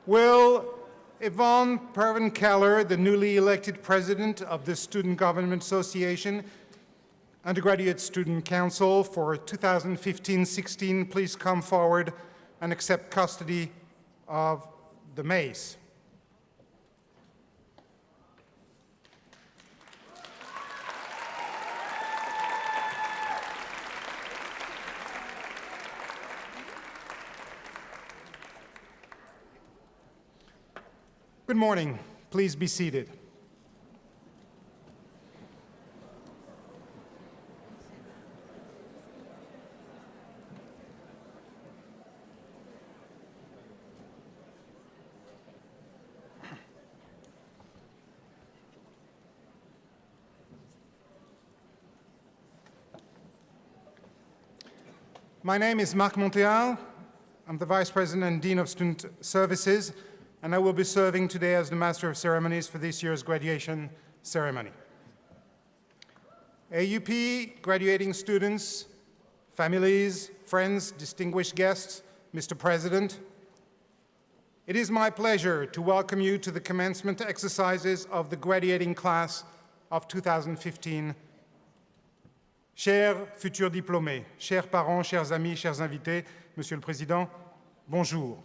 Will Yvonne Pervin-Keller, the newly elected president of the Student Government Association, Undergraduate Student Council for 2015-16, please come forward and accept custody of the mace. Good morning. Please be seated. My name is Marc Montéal. I'm the Vice President and Dean of Student Services, and I will be serving today as the Master of Ceremonies for this year's graduation ceremony. AUP graduating students, families, friends, distinguished guests, Mr. President, it is my pleasure to welcome you to the commencement exercises of the graduating class of 2015. Chers futurs diplômés, chers parents, chers amis, chers invités, Monsieur le Président, bonjour.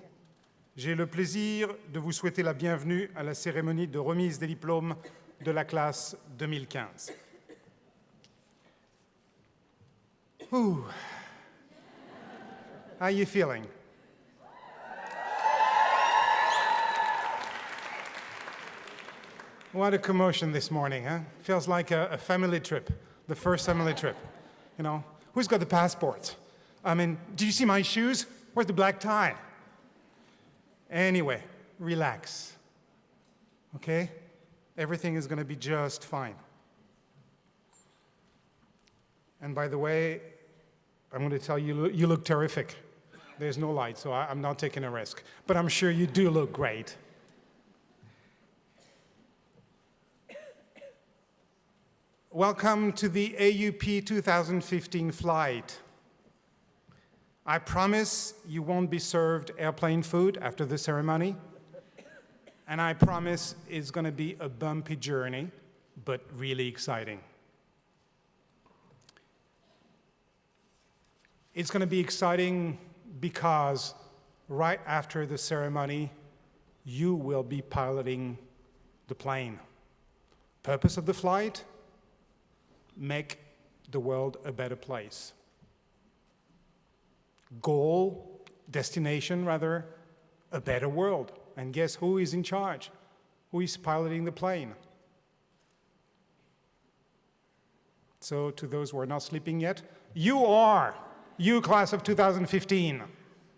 J'ai le plaisir de vous souhaiter la bienvenue à la cérémonie de remise des diplômes de la classe 2015. Ooh. How are you feeling? What a commotion this morning, huh? Feels like a family trip, the first family trip. You know, who's got the passports? I mean, do you see my shoes? Where's the black tie? Anyway, relax, okay? Everything is going to be just fine. And by the way, I'm going to tell you, you look terrific. There's no light, so I'm not taking a risk. But I'm sure you do look great. Welcome to the AUP 2015 flight. I promise you won't be served airplane food after the ceremony, and I promise it's going to be a bumpy journey, but really exciting. It's going to be exciting because right after the ceremony, you will be piloting the plane. Purpose of the flight? Make the world a better place. Goal, destination rather, a better world. And guess who is in charge? Who is piloting the plane? So to those who are not sleeping yet, you are, you class of 2015,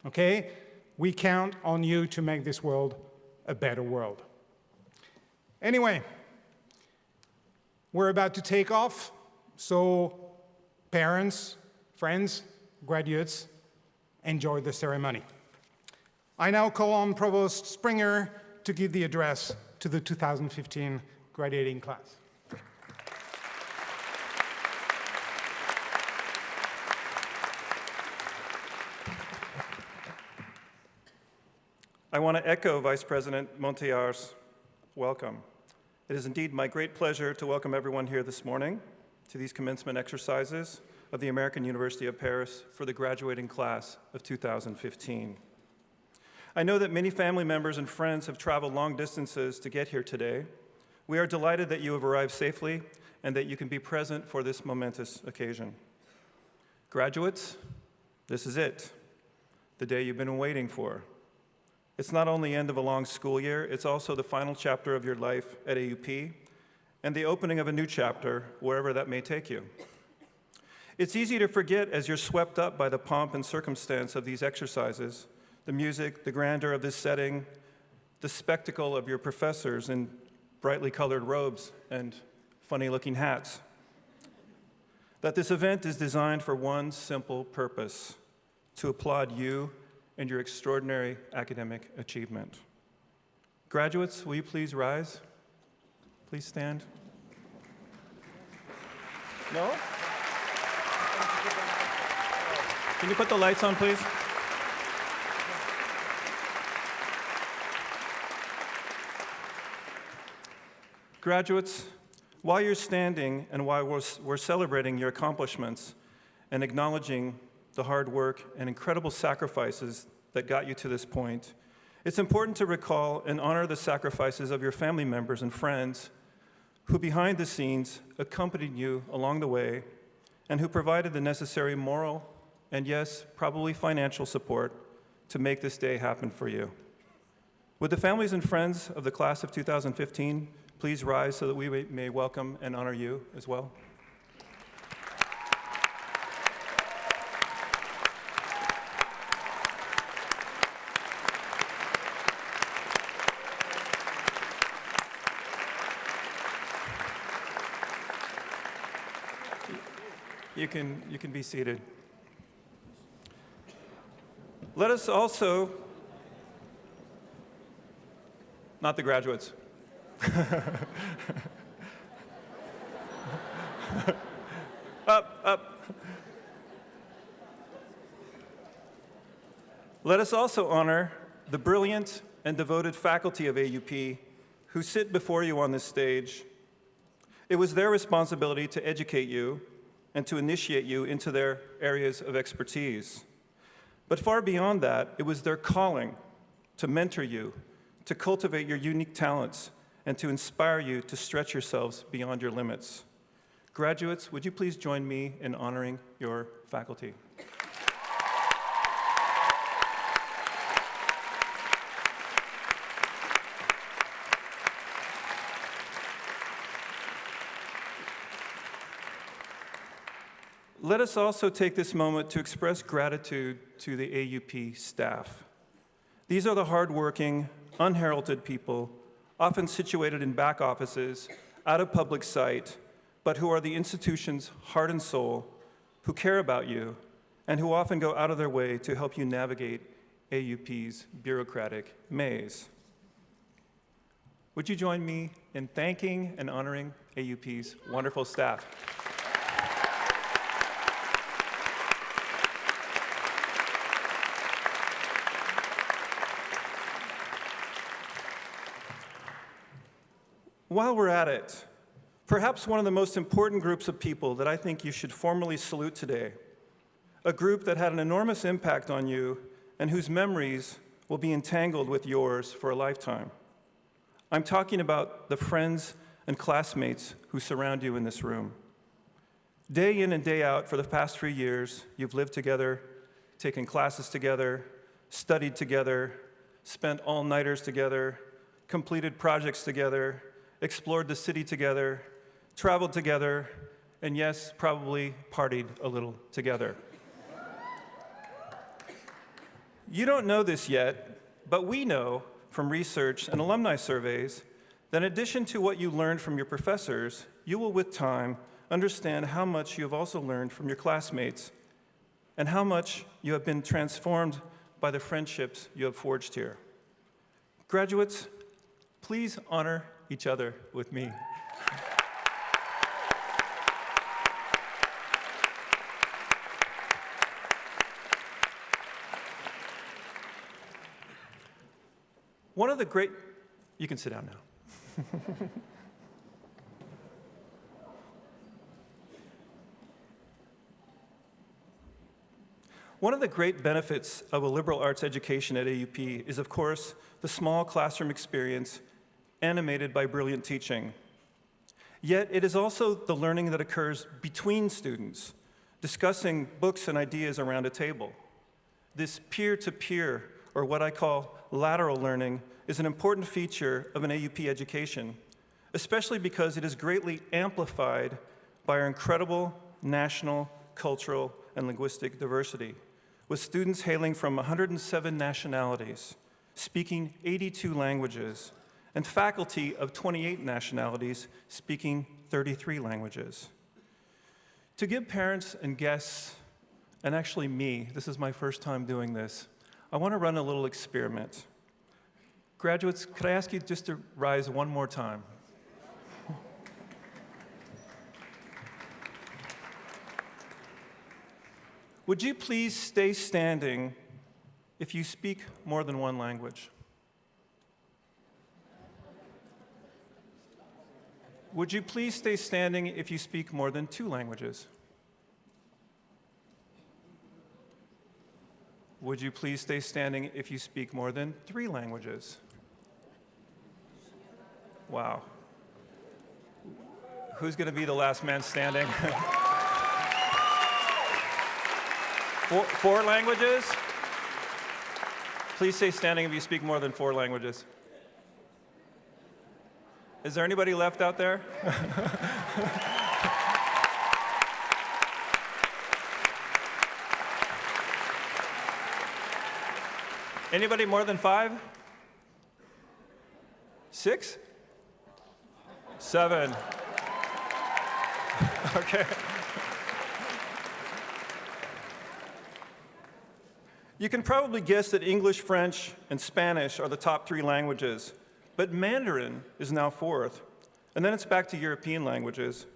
okay? We count on you to make this world a better world. Anyway, we're about to take off, so parents, friends, graduates, enjoy the ceremony. I now call on Provost Springer to give the address to the 2015 graduating class. I want to echo Vice President Montéal's welcome. It is indeed my great pleasure to welcome everyone here this morning to these commencement exercises of the American University of Paris for the graduating class of 2015. I know that many family members and friends have traveled long distances to get here today. We are delighted that you have arrived safely and that you can be present for this momentous occasion. Graduates, this is it, the day you've been waiting for. It's not only the end of a long school year, it's also the final chapter of your life at AUP and the opening of a new chapter wherever that may take you. It's easy to forget as you're swept up by the pomp and circumstance of these exercises, the music, the grandeur of this setting, the spectacle of your professors in brightly colored robes and funny-looking hats, that this event is designed for one simple purpose: to applaud you and your extraordinary academic achievement. Graduates, will you please rise? Please stand. No? Can you put the lights on, please? Graduates, while you're standing and while we're celebrating your accomplishments and acknowledging the hard work and incredible sacrifices that got you to this point, it's important to recall and honor the sacrifices of your family members and friends who behind the scenes accompanied you along the way and who provided the necessary moral and yes, probably financial support to make this day happen for you. Would the families and friends of the class of 2015 please rise so that we may welcome and honor you as well? You can be seated. Let us also, not the graduates. Up. Let us also honor the brilliant and devoted faculty of AUP who sit before you on this stage. It was their responsibility to educate you and to initiate you into their areas of expertise. But far beyond that, it was their calling to mentor you, to cultivate your unique talents, and to inspire you to stretch yourselves beyond your limits. Graduates, would you please join me in honoring your faculty? Let us also take this moment to express gratitude to the AUP staff. These are the hardworking, unheralded people, often situated in back offices, out of public sight, but who are the institution's heart and soul, who care about you, and who often go out of their way to help you navigate AUP's bureaucratic maze. Would you join me in thanking and honoring AUP's wonderful staff? While we're at it, perhaps one of the most important groups of people that I think you should formally salute today, a group that had an enormous impact on you and whose memories will be entangled with yours for a lifetime. I'm talking about the friends and classmates who surround you in this room. Day in and day out for the past 3 years, you've lived together, taken classes together, studied together, spent all-nighters together, completed projects together, explored the city together, traveled together, and yes, probably partied a little together. You don't know this yet, but we know from research and alumni surveys that in addition to what you learned from your professors, you will with time understand how much you have also learned from your classmates and how much you have been transformed by the friendships you have forged here. Graduates, please honor each other with me. One of the great, you can sit down now. One of the great benefits of a liberal arts education at AUP is, of course, the small classroom experience animated by brilliant teaching. Yet it is also the learning that occurs between students, discussing books and ideas around a table. This peer-to-peer, or what I call lateral learning, is an important feature of an AUP education, especially because it is greatly amplified by our incredible national, cultural, and linguistic diversity, with students hailing from 107 nationalities, speaking 82 languages, and faculty of 28 nationalities speaking 33 languages. To give parents and guests, and actually me, this is my first time doing this, I want to run a little experiment. Graduates, could I ask you just to rise one more time? Would you please stay standing if you speak more than one language? Would you please stay standing if you speak more than 2 languages? Would you please stay standing if you speak more than 3 languages? Wow. Who's going to be the last man standing? 4 languages? Please stay standing if you speak more than 4 languages. Is there anybody left out there? Anybody more than 5? 6? 7. Okay. You can probably guess that English, French, and Spanish are the top 3 languages, but Mandarin is now 4th, and then it's back to European languages,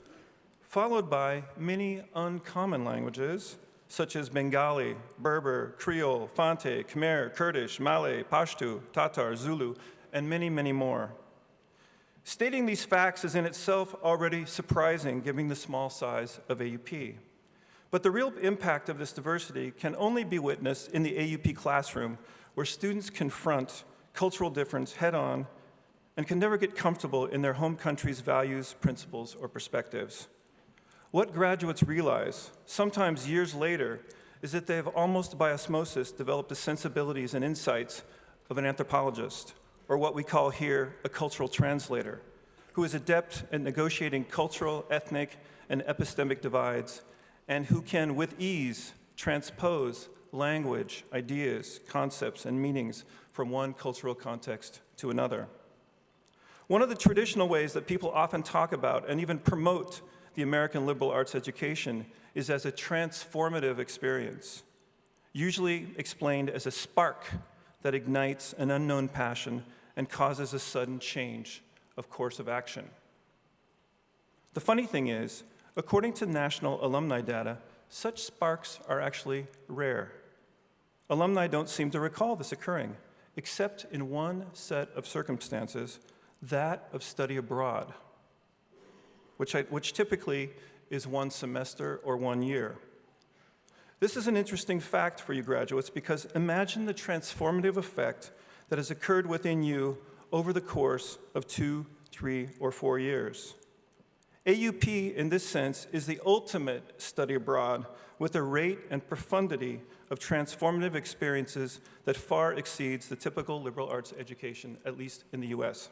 followed by many uncommon languages, such as Bengali, Berber, Creole, Fante, Khmer, Kurdish, Malay, Pashto, Tatar, Zulu, and many, many more. Stating these facts is in itself already surprising, given the small size of AUP. But the real impact of this diversity can only be witnessed in the AUP classroom, where students confront cultural difference head-on and can never get comfortable in their home country's values, principles, or perspectives. What graduates realize, sometimes years later, is that they have almost by osmosis developed the sensibilities and insights of an anthropologist, or what we call here a cultural translator, who is adept at negotiating cultural, ethnic, and epistemic divides, and who can, with ease, transpose language, ideas, concepts, and meanings from one cultural context to another. One of the traditional ways that people often talk about and even promote the American liberal arts education is as a transformative experience, usually explained as a spark that ignites an unknown passion and causes a sudden change of course of action. The funny thing is, according to national alumni data, such sparks are actually rare. Alumni don't seem to recall this occurring, except in one set of circumstances, that of study abroad, which typically is 1 semester or 1 year. This is an interesting fact for you graduates, because imagine the transformative effect that has occurred within you over the course of 2, 3, or 4 years. AUP, in this sense, is the ultimate study abroad with a rate and profundity of transformative experiences that far exceeds the typical liberal arts education, at least in the US.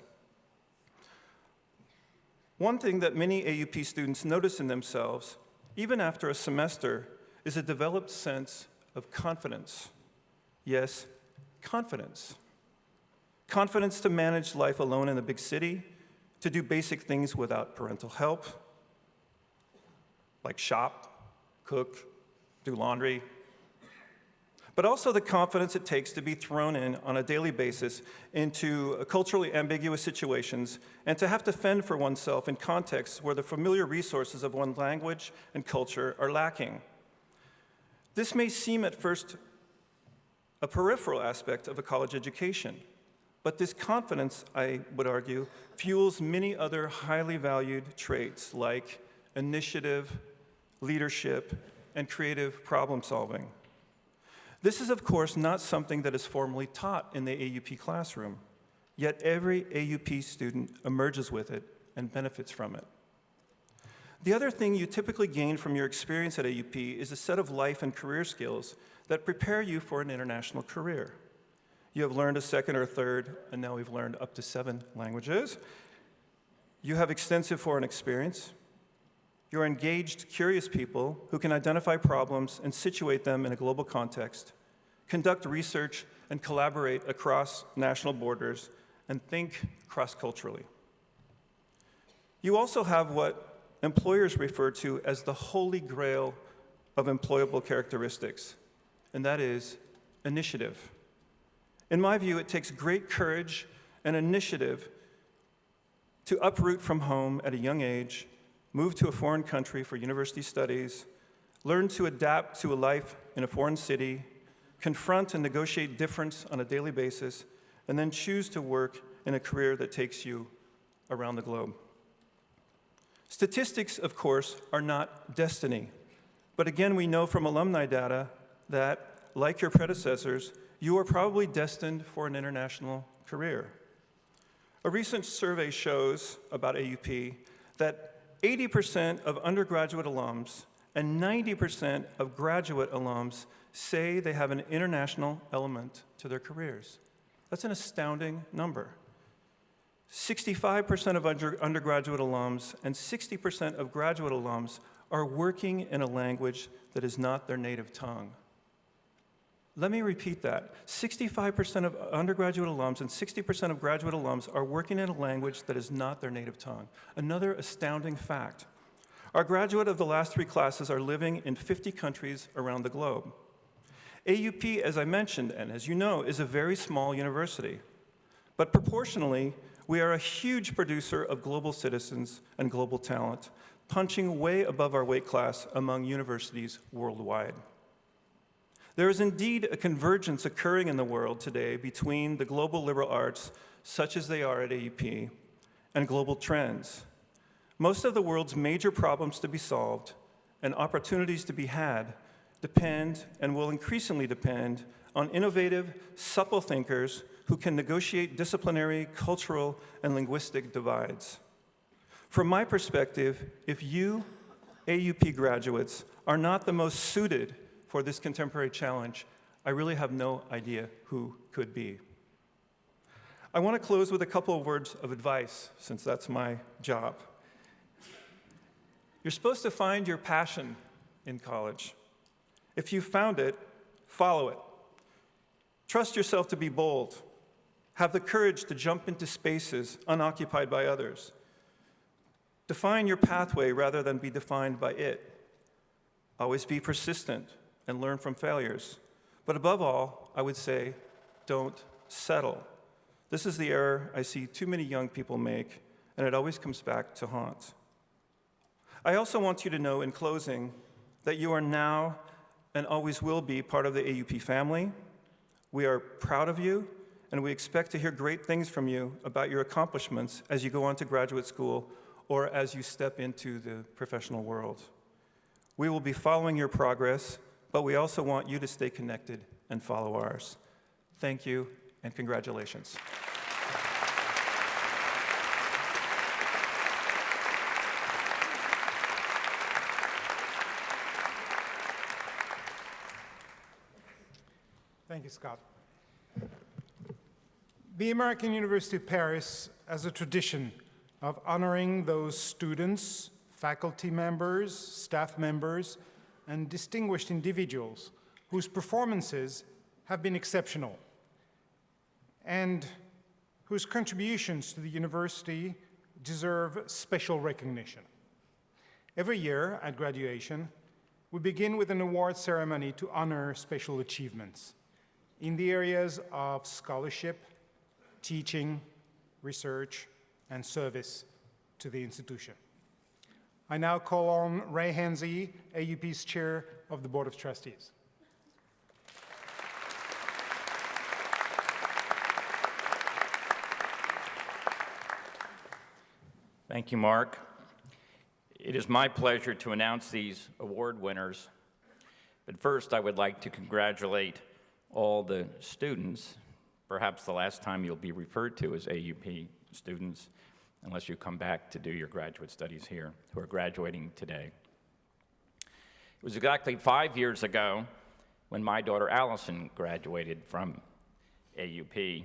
One thing that many AUP students notice in themselves, even after a semester, is a developed sense of confidence. Yes, confidence. Confidence to manage life alone in a big city, to do basic things without parental help, like shop, cook, do laundry, but also the confidence it takes to be thrown in on a daily basis into culturally ambiguous situations and to have to fend for oneself in contexts where the familiar resources of one's language and culture are lacking. This may seem at first a peripheral aspect of a college education, but this confidence, I would argue, fuels many other highly valued traits like initiative, leadership, and creative problem solving. This is, of course, not something that is formally taught in the AUP classroom, yet every AUP student emerges with it and benefits from it. The other thing you typically gain from your experience at AUP is a set of life and career skills that prepare you for an international career. You have learned a 2nd or 3rd, and now we've learned up to 7 languages. You have extensive foreign experience. You're engaged, curious people who can identify problems and situate them in a global context, conduct research and collaborate across national borders, and think cross-culturally. You also have what employers refer to as the holy grail of employable characteristics, and that is initiative. In my view, it takes great courage and initiative to uproot from home at a young age, move to a foreign country for university studies, learn to adapt to a life in a foreign city, confront and negotiate difference on a daily basis, and then choose to work in a career that takes you around the globe. Statistics, of course, are not destiny. But again, we know from alumni data that, like your predecessors, you are probably destined for an international career. A recent survey shows about AUP that 80% of undergraduate alums and 90% of graduate alums say they have an international element to their careers. That's an astounding number. 65% of undergraduate alums and 60% of graduate alums are working in a language that is not their native tongue. Let me repeat that. 65% of undergraduate alums and 60% of graduate alums are working in a language that is not their native tongue. Another astounding fact. Our graduates of the last 3 classes are living in 50 countries around the globe. AUP, as I mentioned, and as you know, is a very small university. But proportionally, we are a huge producer of global citizens and global talent, punching way above our weight class among universities worldwide. There is indeed a convergence occurring in the world today between the global liberal arts, such as they are at AUP, and global trends. Most of the world's major problems to be solved and opportunities to be had depend, and will increasingly depend, on innovative, supple thinkers who can negotiate disciplinary, cultural, and linguistic divides. From my perspective, if you, AUP graduates, are not the most suited for this contemporary challenge, I really have no idea who could be. I want to close with a couple of words of advice, since that's my job. You're supposed to find your passion in college. If you found it, follow it. Trust yourself to be bold. Have the courage to jump into spaces unoccupied by others. Define your pathway rather than be defined by it. Always be persistent and learn from failures. But above all, I would say, don't settle. This is the error I see too many young people make, and it always comes back to haunt. I also want you to know in closing that you are now and always will be part of the AUP family. We are proud of you, and we expect to hear great things from you about your accomplishments as you go on to graduate school or as you step into the professional world. We will be following your progress, but we also want you to stay connected and follow ours. Thank you, and congratulations. Thank you, Scott. The American University of Paris has a tradition of honoring those students, faculty members, staff members, and distinguished individuals whose performances have been exceptional and whose contributions to the university deserve special recognition. Every year at graduation, we begin with an award ceremony to honor special achievements in the areas of scholarship, teaching, research, and service to the institution. I now call on Ray Henze, AUP's Chair of the Board of Trustees. Thank you, Mark. It is my pleasure to announce these award winners. But first, I would like to congratulate all the students, perhaps the last time you'll be referred to as AUP students, unless you come back to do your graduate studies here, who are graduating today. It was exactly 5 years ago when my daughter Allison graduated from AUP,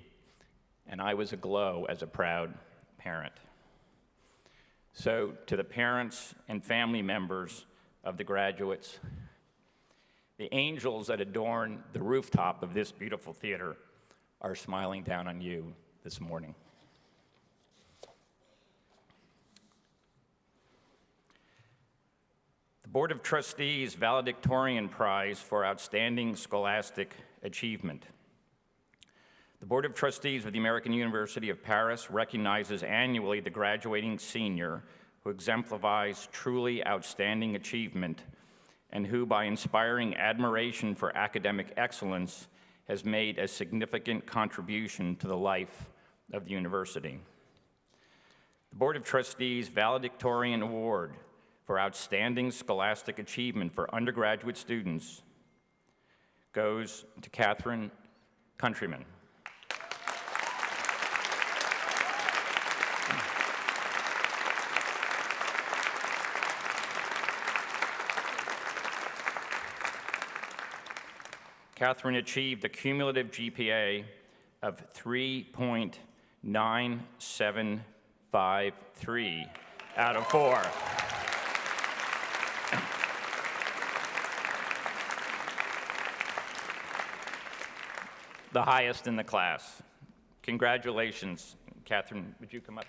and I was aglow as a proud parent. So to the parents and family members of the graduates, the angels that adorn the rooftop of this beautiful theater are smiling down on you this morning. The Board of Trustees Valedictorian Prize for Outstanding Scholastic Achievement. The Board of Trustees of the American University of Paris recognizes annually the graduating senior who exemplifies truly outstanding achievement and who, by inspiring admiration for academic excellence, has made a significant contribution to the life of the university. The Board of Trustees Valedictorian Award for Outstanding Scholastic Achievement for undergraduate students goes to Catherine Countryman. Catherine achieved a cumulative GPA of 3.9753 out of 4. The highest in the class. Congratulations. Catherine, would you come up?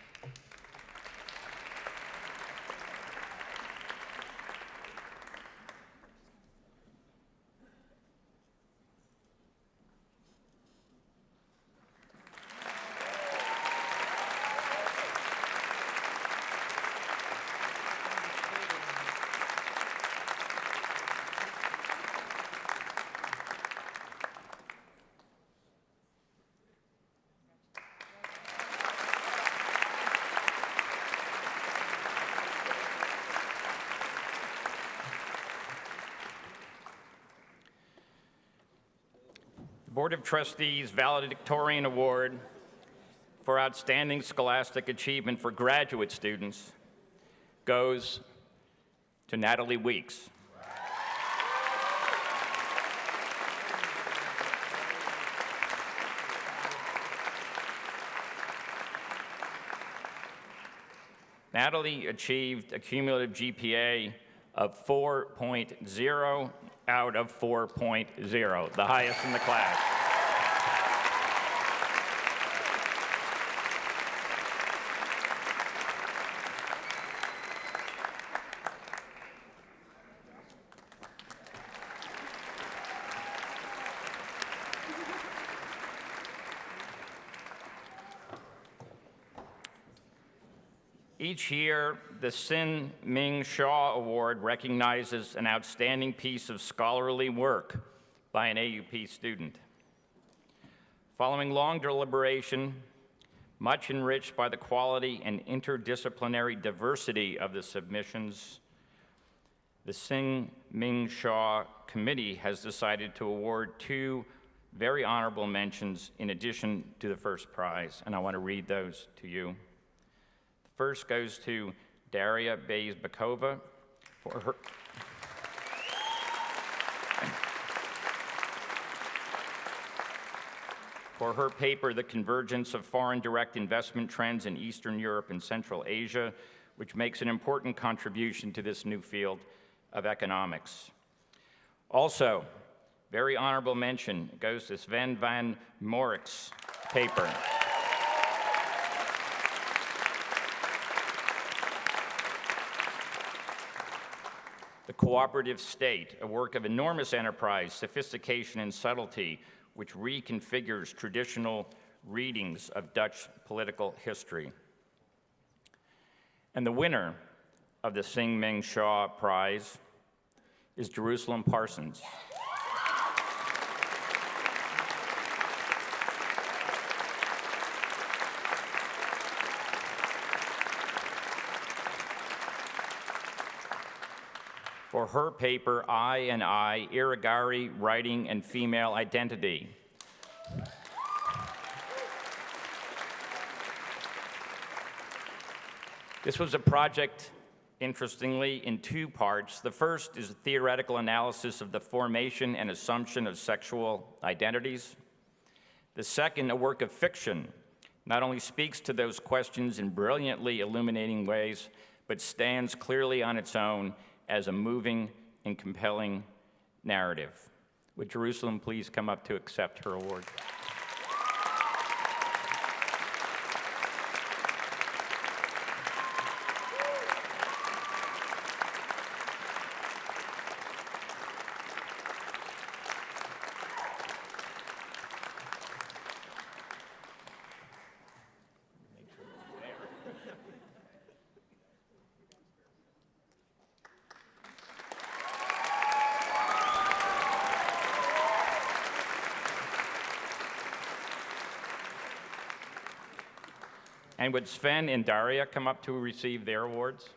Board of Trustees Valedictorian Award for Outstanding Scholastic Achievement for graduate students goes to Natalie Weeks. Natalie achieved a cumulative GPA of 4.0 out of 4.0, the highest in the class. Each year, the Sin Ming Shaw Award recognizes an outstanding piece of scholarly work by an AUP student. Following long deliberation, much enriched by the quality and interdisciplinary diversity of the submissions, the Sin Ming Shaw Committee has decided to award 2 very honorable mentions in addition to the first prize, and I want to read those to you. First goes to Daria Bezbakova for her paper, The Convergence of Foreign Direct Investment Trends in Eastern Europe and Central Asia, which makes an important contribution to this new field of economics. Also, very honorable mention goes to Sven van Morick's paper. The Cooperative State, a work of enormous enterprise, sophistication, and subtlety, which reconfigures traditional readings of Dutch political history. And the winner of the Sin Ming Shaw Prize is Jerusalem Parsons. For her paper, I and I, Irigari Writing and Female Identity. This was a project, interestingly, in 2 parts. The first is a theoretical analysis of the formation and assumption of sexual identities. The second, a work of fiction, not only speaks to those questions in brilliantly illuminating ways, but stands clearly on its own as a moving and compelling narrative. Would Jerusalem please come up to accept her award? And would Sven and Daria come up to receive their awards?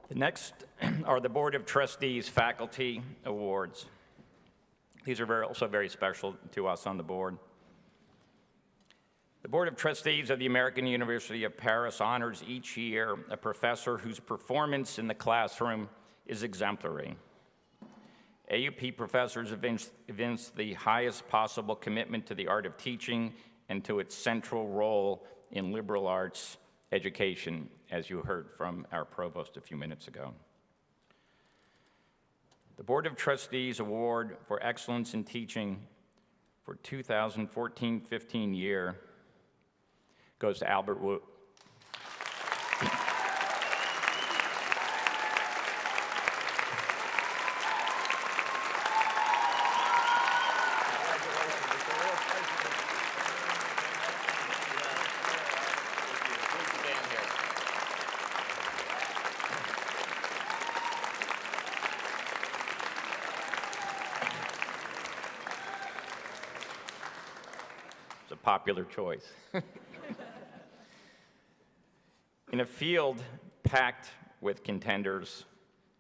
The next are the Board of Trustees Faculty Awards. These are also very special to us on the board. The Board of Trustees of the American University of Paris honors each year a professor whose performance in the classroom is exemplary. AUP professors evince the highest possible commitment to the art of teaching and to its central role in liberal arts education, as you heard from our provost a few minutes ago. The Board of Trustees Award for Excellence in Teaching for 2014-15 year goes to Albert Wu. Popular choice. In a field packed with contenders,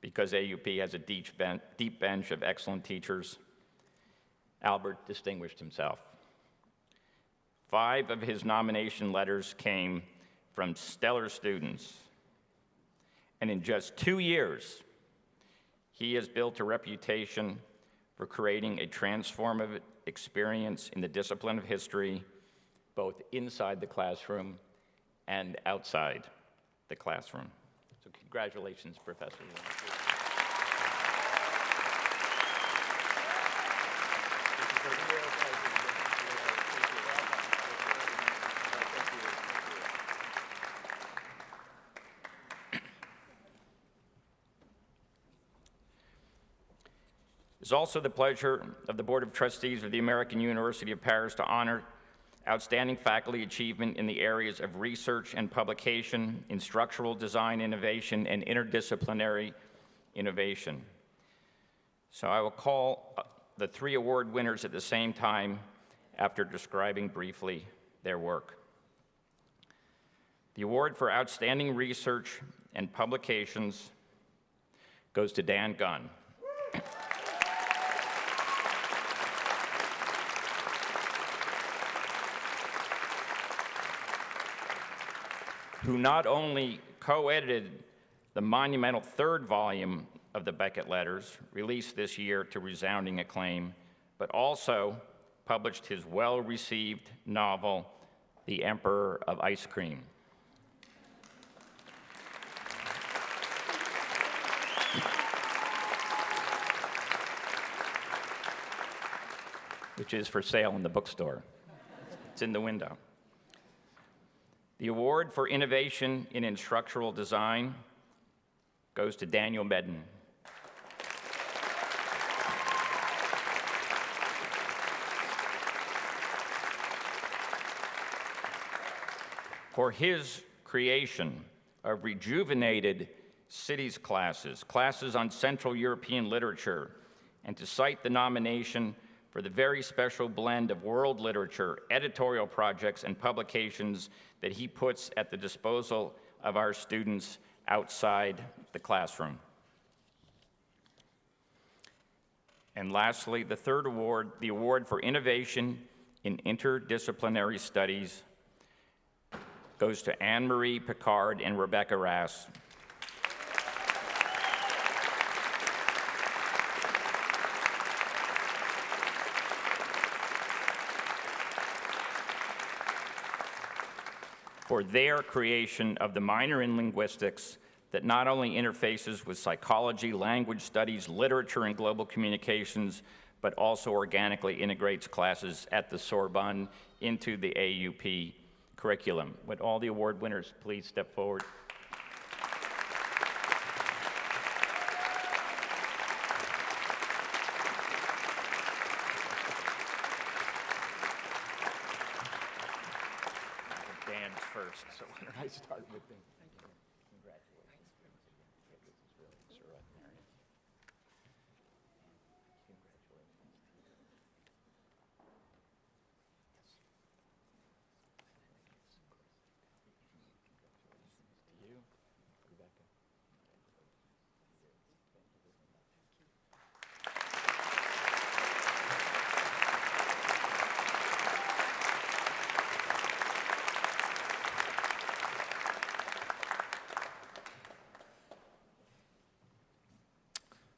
because AUP has a deep bench of excellent teachers, Albert distinguished himself. 5 of his nomination letters came from stellar students, and in just 2 years, he has built a reputation for creating a transformative experience in the discipline of history, both inside the classroom and outside the classroom. So congratulations, Professor. It's also the pleasure of the Board of Trustees of the American University of Paris to honor outstanding faculty achievement in the areas of research and publication, in structural design innovation, and interdisciplinary innovation. So I will call the 3 award winners at the same time after describing briefly their work. The award for outstanding research and publications goes to Dan Gunn. Who not only co-edited the monumental 3rd volume of the Beckett Letters, released this year to resounding acclaim, but also published his well-received novel, The Emperor of Ice Cream. Which is for sale in the bookstore. It's in the window. The award for innovation in instructional design goes to Daniel Medden. For his creation of rejuvenated cities classes, classes on Central European literature, and to cite the nomination for the very special blend of world literature, editorial projects, and publications that he puts at the disposal of our students outside the classroom. And lastly, the 3rd award, the award for innovation in interdisciplinary studies, goes to Anne-Marie Picard and Rebecca Rass. For their creation of the minor in linguistics that not only interfaces with psychology, language studies, literature, and global communications, but also organically integrates classes at the Sorbonne into the AUP curriculum. Would all the award winners please step forward? Dan's first, so why don't I start with him? Congratulations. This is really extraordinary. To you, Rebecca.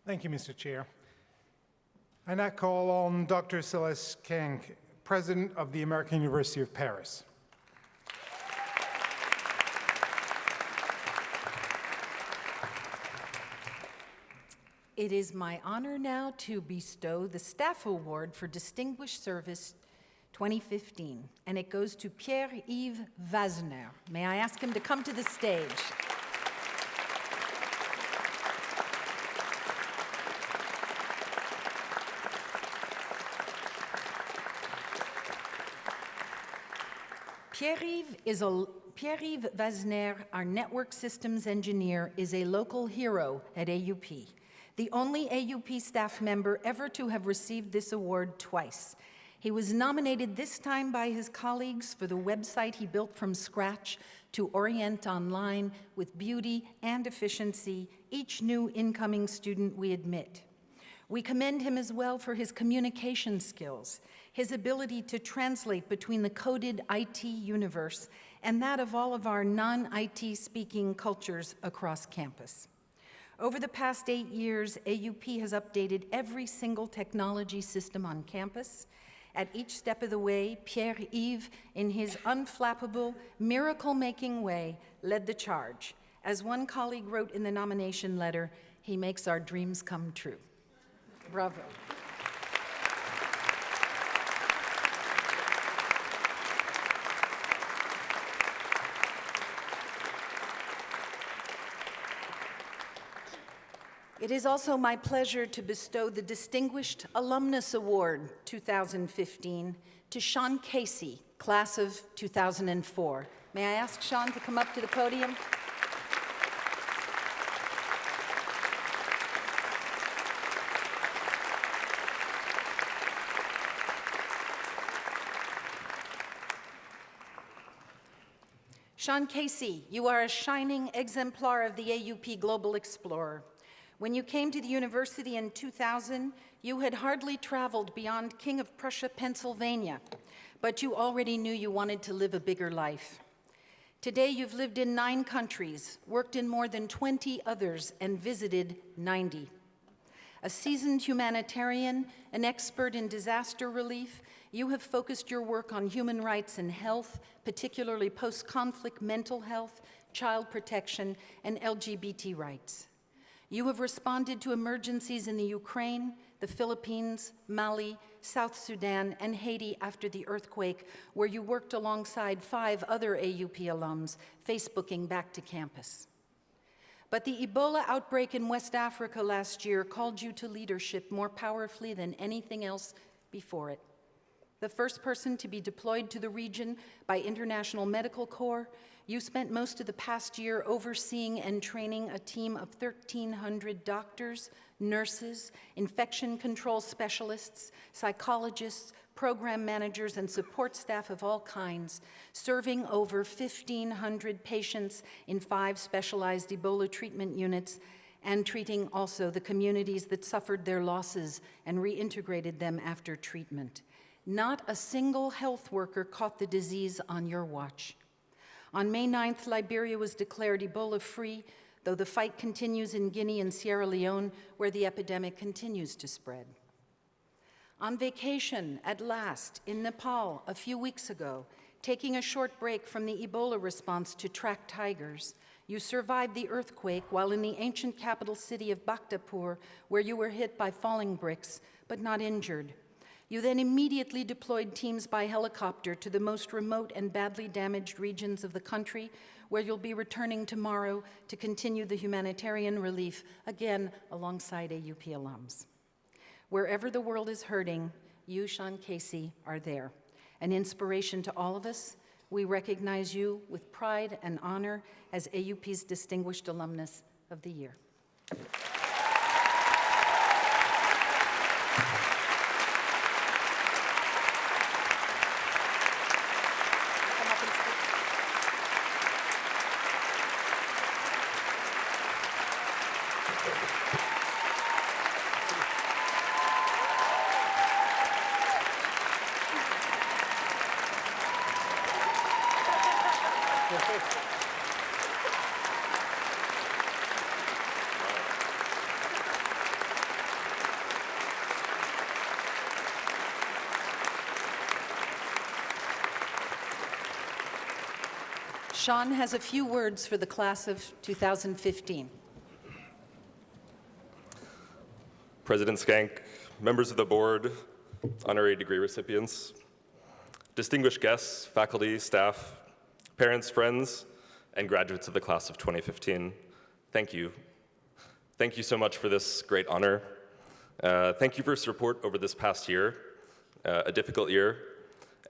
Thank you, Mr. Chair. I now call on Dr. Celeste Kenck, President of the American University of Paris. It is my honor now to bestow the Staff Award for Distinguished Service 2015, and it goes to Pierre-Yves Wasner. May I ask him to come to the stage? Pierre-Yves Wasner, our network systems engineer, is a local hero at AUP, the only AUP staff member ever to have received this award twice. He was nominated this time by his colleagues for the website he built from scratch to orient online with beauty and efficiency each new incoming student we admit. We commend him as well for his communication skills, his ability to translate between the coded IT universe and that of all of our non-IT speaking cultures across campus. Over the past 8 years, AUP has updated every single technology system on campus. At each step of the way, Pierre-Yves, in his unflappable, miracle-making way, led the charge. As one colleague wrote in the nomination letter, he makes our dreams come true. Bravo. It is also my pleasure to bestow the Distinguished Alumnus Award 2015 to Sean Casey, class of 2004. May I ask Sean to come up to the podium? Sean Casey, you are a shining exemplar of the AUP Global Explorer. When you came to the university in 2000, you had hardly traveled beyond King of Prussia, Pennsylvania, but you already knew you wanted to live a bigger life. Today, you've lived in 9 countries, worked in more than 20 others, and visited 90. A seasoned humanitarian, an expert in disaster relief, you have focused your work on human rights and health, particularly post-conflict mental health, child protection, and LGBT rights. You have responded to emergencies in the Ukraine, the Philippines, Mali, South Sudan, and Haiti after the earthquake, where you worked alongside 5 other AUP alums, Facebooking back to campus. But the Ebola outbreak in West Africa last year called you to leadership more powerfully than anything else before it. The first person to be deployed to the region by International Medical Corps, you spent most of the past year overseeing and training a team of 1,300 doctors, nurses, infection control specialists, psychologists, program managers, and support staff of all kinds, serving over 1,500 patients in 5 specialized Ebola treatment units, and treating also the communities that suffered their losses and reintegrated them after treatment. Not a single health worker caught the disease on your watch. On May 9th, Liberia was declared Ebola-free, though the fight continues in Guinea and Sierra Leone, where the epidemic continues to spread. On vacation, at last, in Nepal a few weeks ago, taking a short break from the Ebola response to track tigers, You survived the earthquake while in the ancient capital city of Bhaktapur, where you were hit by falling bricks, but not injured. You then immediately deployed teams by helicopter to the most remote and badly damaged regions of the country, where you'll be returning tomorrow to continue the humanitarian relief, again alongside AUP alums. Wherever the world is hurting, you, Sean Casey, are there. An inspiration to all of us. We recognize you with pride and honor as AUP's Distinguished Alumnus of the Year. Sean has a few words for the class of 2015. President Skank, members of the board, honorary degree recipients, distinguished guests, faculty, staff, parents, friends, and graduates of the class of 2015, thank you. Thank you so much for this great honor. Thank you for your support over this past year, a difficult year,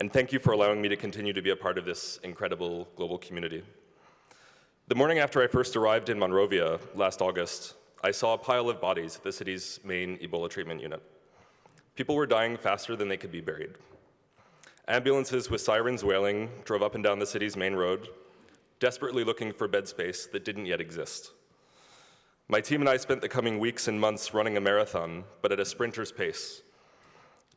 and thank you for allowing me to continue to be a part of this incredible global community. The morning after I first arrived in Monrovia last August, I saw a pile of bodies at the city's main Ebola treatment unit. People were dying faster than they could be buried. Ambulances with sirens wailing drove up and down the city's main road, desperately looking for bed space that didn't yet exist. My team and I spent the coming weeks and months running a marathon, but at a sprinter's pace,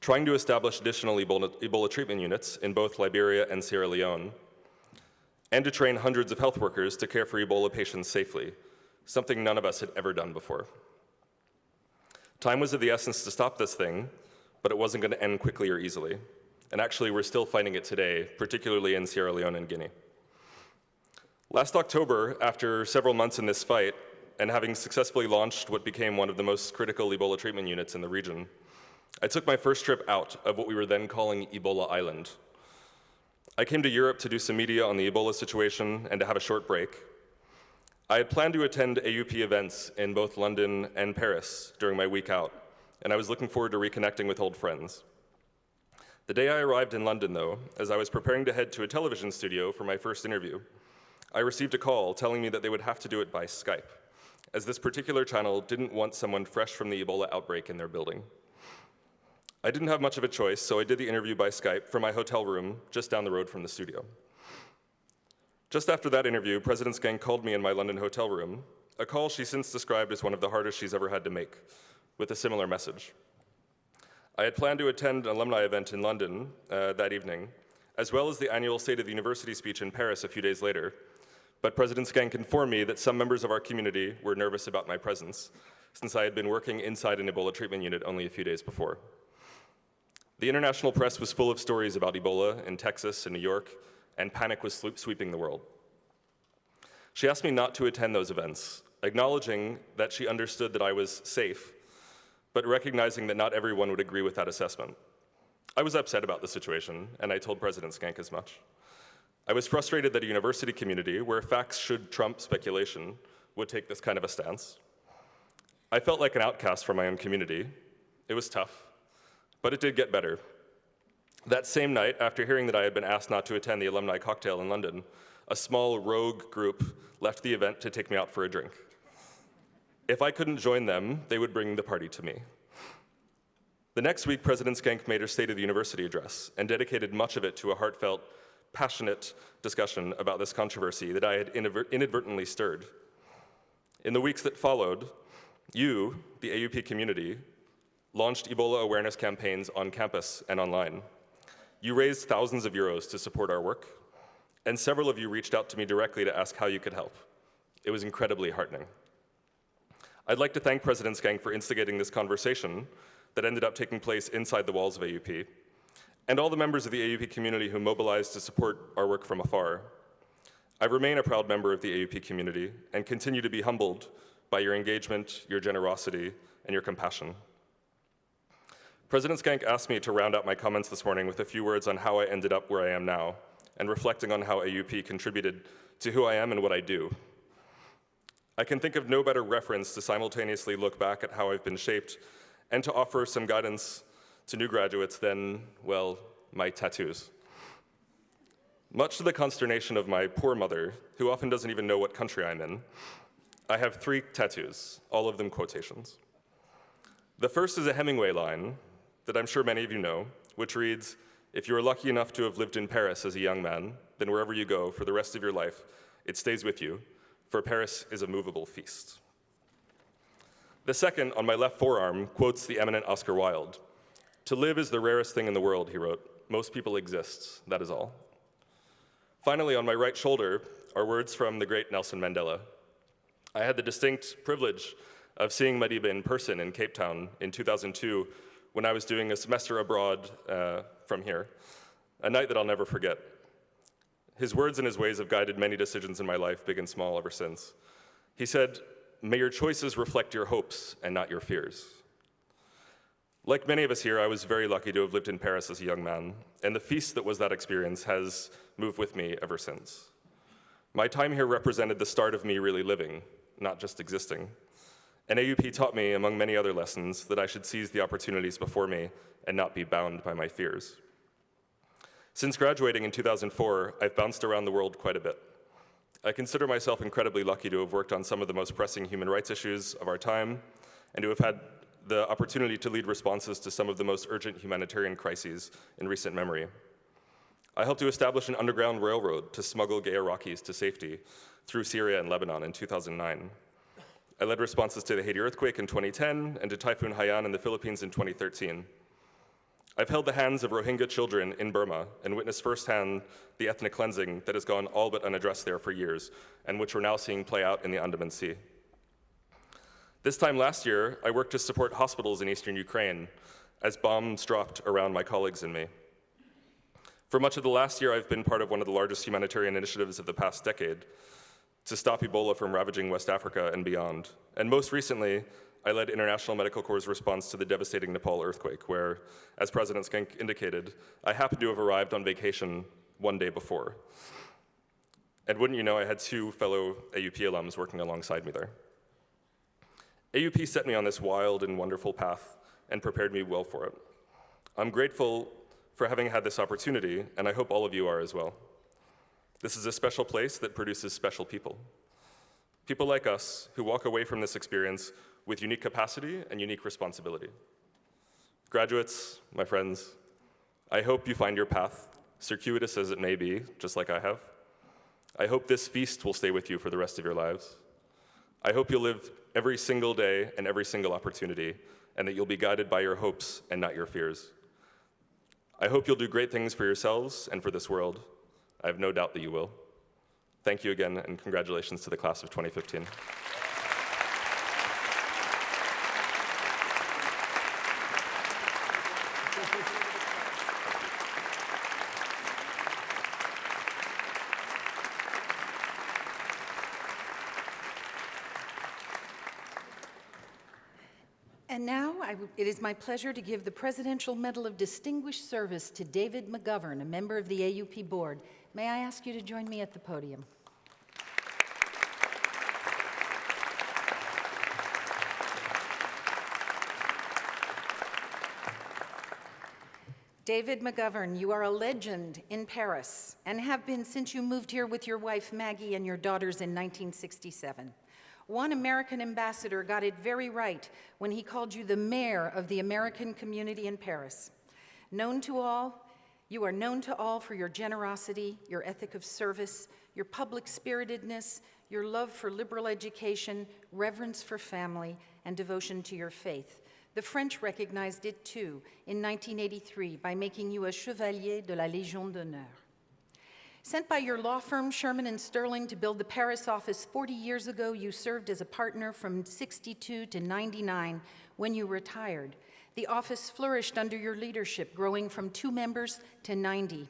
trying to establish additional Ebola treatment units in both Liberia and Sierra Leone, and to train hundreds of health workers to care for Ebola patients safely, something none of us had ever done before. Time was of the essence to stop this thing, but it wasn't going to end quickly or easily. And actually, we're still fighting it today, particularly in Sierra Leone and Guinea. Last October, after several months in this fight, and having successfully launched what became one of the most critical Ebola treatment units in the region, I took my first trip out of what we were then calling Ebola Island. I came to Europe to do some media on the Ebola situation and to have a short break. I had planned to attend AUP events in both London and Paris during my week out, and I was looking forward to reconnecting with old friends. The day I arrived in London, though, as I was preparing to head to a television studio for my first interview, I received a call telling me that they would have to do it by Skype, as this particular channel didn't want someone fresh from the Ebola outbreak in their building. I didn't have much of a choice, so I did the interview by Skype from my hotel room just down the road from the studio. Just after that interview, President Skank called me in my London hotel room, a call she since described as one of the hardest she's ever had to make, with a similar message. I had planned to attend an alumni event in London that evening, as well as the annual State of the University speech in Paris a few days later, but President Skank informed me that some members of our community were nervous about my presence, since I had been working inside an Ebola treatment unit only a few days before. The international press was full of stories about Ebola in Texas and New York, and panic was sweeping the world. She asked me not to attend those events, acknowledging that she understood that I was safe, but recognizing that not everyone would agree with that assessment. I was upset about the situation, and I told President Skank as much. I was frustrated that a university community, where facts should trump speculation, would take this kind of a stance. I felt like an outcast from my own community. It was tough, but it did get better. That same night, after hearing that I had been asked not to attend the alumni cocktail in London, a small rogue group left the event to take me out for a drink. If I couldn't join them, they would bring the party to me. The next week, President Skank made her State of the University address and dedicated much of it to a heartfelt, passionate discussion about this controversy that I had inadvertently stirred. In the weeks that followed, you, the AUP community, launched Ebola awareness campaigns on campus and online. You raised thousands of euros to support our work, and several of you reached out to me directly to ask how you could help. It was incredibly heartening. I'd like to thank President Skank for instigating this conversation that ended up taking place inside the walls of AUP, and all the members of the AUP community who mobilized to support our work from afar. I remain a proud member of the AUP community and continue to be humbled by your engagement, your generosity, and your compassion. President Skank asked me to round out my comments this morning with a few words on how I ended up where I am now, and reflecting on how AUP contributed to who I am and what I do. I can think of no better reference to simultaneously look back at how I've been shaped and to offer some guidance to new graduates than, well, my tattoos. Much to the consternation of my poor mother, who often doesn't even know what country I'm in, I have 3 tattoos, all of them quotations. The first is a Hemingway line that I'm sure many of you know, which reads, "If you are lucky enough to have lived in Paris as a young man, then wherever you go for the rest of your life, it stays with you, for Paris is a movable feast." The second, on my left forearm, quotes the eminent Oscar Wilde. "To live is the rarest thing in the world," he wrote. "Most people exist, that is all." Finally, on my right shoulder are words from the great Nelson Mandela. I had the distinct privilege of seeing Madiba in person in Cape Town in 2002 when I was doing a semester abroad from here, a night that I'll never forget. His words and his ways have guided many decisions in my life, big and small, ever since. He said, "May your choices reflect your hopes and not your fears." Like many of us here, I was very lucky to have lived in Paris as a young man, and the feast that was that experience has moved with me ever since. My time here represented the start of me really living, not just existing. And AUP taught me, among many other lessons, that I should seize the opportunities before me and not be bound by my fears. Since graduating in 2004, I've bounced around the world quite a bit. I consider myself incredibly lucky to have worked on some of the most pressing human rights issues of our time, and to have had the opportunity to lead responses to some of the most urgent humanitarian crises in recent memory. I helped to establish an underground railroad to smuggle gay Iraqis to safety through Syria and Lebanon in 2009. I led responses to the Haiti earthquake in 2010 and to Typhoon Haiyan in the Philippines in 2013. I've held the hands of Rohingya children in Burma and witnessed firsthand the ethnic cleansing that has gone all but unaddressed there for years, and which we're now seeing play out in the Andaman Sea. This time last year, I worked to support hospitals in eastern Ukraine as bombs dropped around my colleagues and me. For much of the last year, I've been part of one of the largest humanitarian initiatives of the past decade to stop Ebola from ravaging West Africa and beyond. And most recently, I led International Medical Corps' response to the devastating Nepal earthquake, where, as President Skank indicated, I happened to have arrived on vacation one day before. And wouldn't you know, I had 2 fellow AUP alums working alongside me there. AUP set me on this wild and wonderful path and prepared me well for it. I'm grateful for having had this opportunity, and I hope all of you are as well. This is a special place that produces special people. People like us who walk away from this experience with unique capacity and unique responsibility. Graduates, my friends, I hope you find your path, circuitous as it may be, just like I have. I hope this feast will stay with you for the rest of your lives. I hope you'll live every single day and every single opportunity, and that you'll be guided by your hopes and not your fears. I hope you'll do great things for yourselves and for this world. I have no doubt that you will. Thank you again, and congratulations to the class of 2015. And now, it is my pleasure to give the Presidential Medal of Distinguished Service to David Mcgovern, a member of the AUP Board. May I ask you to join me at the podium? David Mcgovern, you are a legend in Paris and have been since you moved here with your wife Maggie and your daughters in 1967. One American ambassador got it very right when he called you the mayor of the American community in Paris. Known to all, you are known to all for your generosity, your ethic of service, your public spiritedness, your love for liberal education, reverence for family, and devotion to your faith. The French recognized it too in 1983 by making you a Chevalier de la Légion d'honneur. Sent by your law firm, Sherman and Sterling, to build the Paris office 40 years ago, you served as a partner from 62 to 99 when you retired. The office flourished under your leadership, growing from 2 members to 90.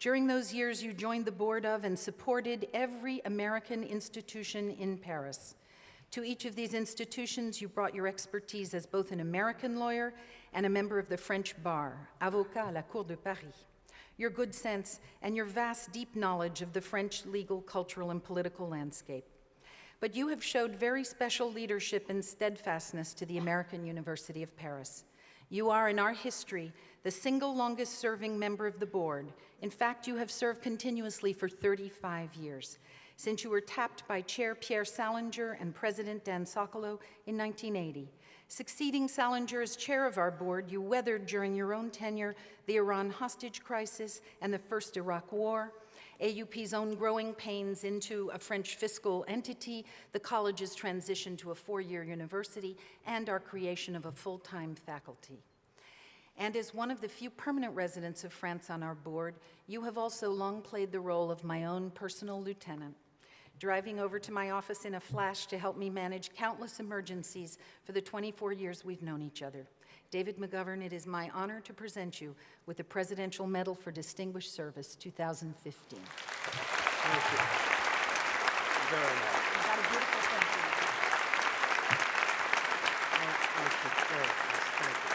During those years, you joined the board of and supported every American institution in Paris. To each of these institutions, you brought your expertise as both an American lawyer and a member of the French bar, avocat à la Cour de Paris. Your good sense and your vast, deep knowledge of the French legal, cultural, and political landscape. But you have showed very special leadership and steadfastness to the American University of Paris. You are, in our history, the single longest-serving member of the board. In fact, you have served continuously for 35 years, since you were tapped by Chair Pierre Salinger and President Dan Sokolow in 1980. Succeeding Salinger as chair of our board, you weathered during your own tenure the Iran hostage crisis and the First Iraq War, AUP's own growing pains into a French fiscal entity, the college's transition to a four-year university, and our creation of a full-time faculty. And as one of the few permanent residents of France on our board, you have also long played the role of my own personal lieutenant, driving over to my office in a flash to help me manage countless emergencies for the 24 years we've known each other. David Mcgovern, it is my honor to present you with the Presidential Medal for Distinguished Service 2015. Thank you. Very nice. You got a beautiful thank you. Thank you. Very nice. Thank you.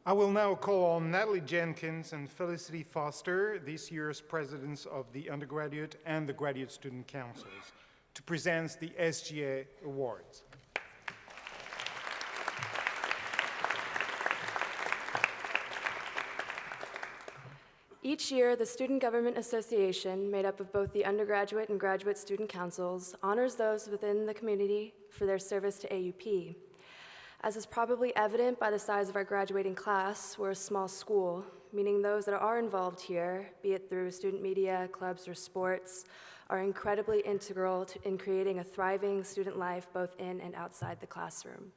I will now call on Natalie Jenkins and Felicity Foster, this year's presidents of the undergraduate and the graduate student councils, to present the Sga Awards. Each year, the Student Government Association, made up of both the undergraduate and graduate student councils, honors those within the community for their service to AUP. As is probably evident by the size of our graduating class, we're a small school, meaning those that are involved here, be it through student media, clubs, or sports, are incredibly integral in creating a thriving student life both in and outside the classroom.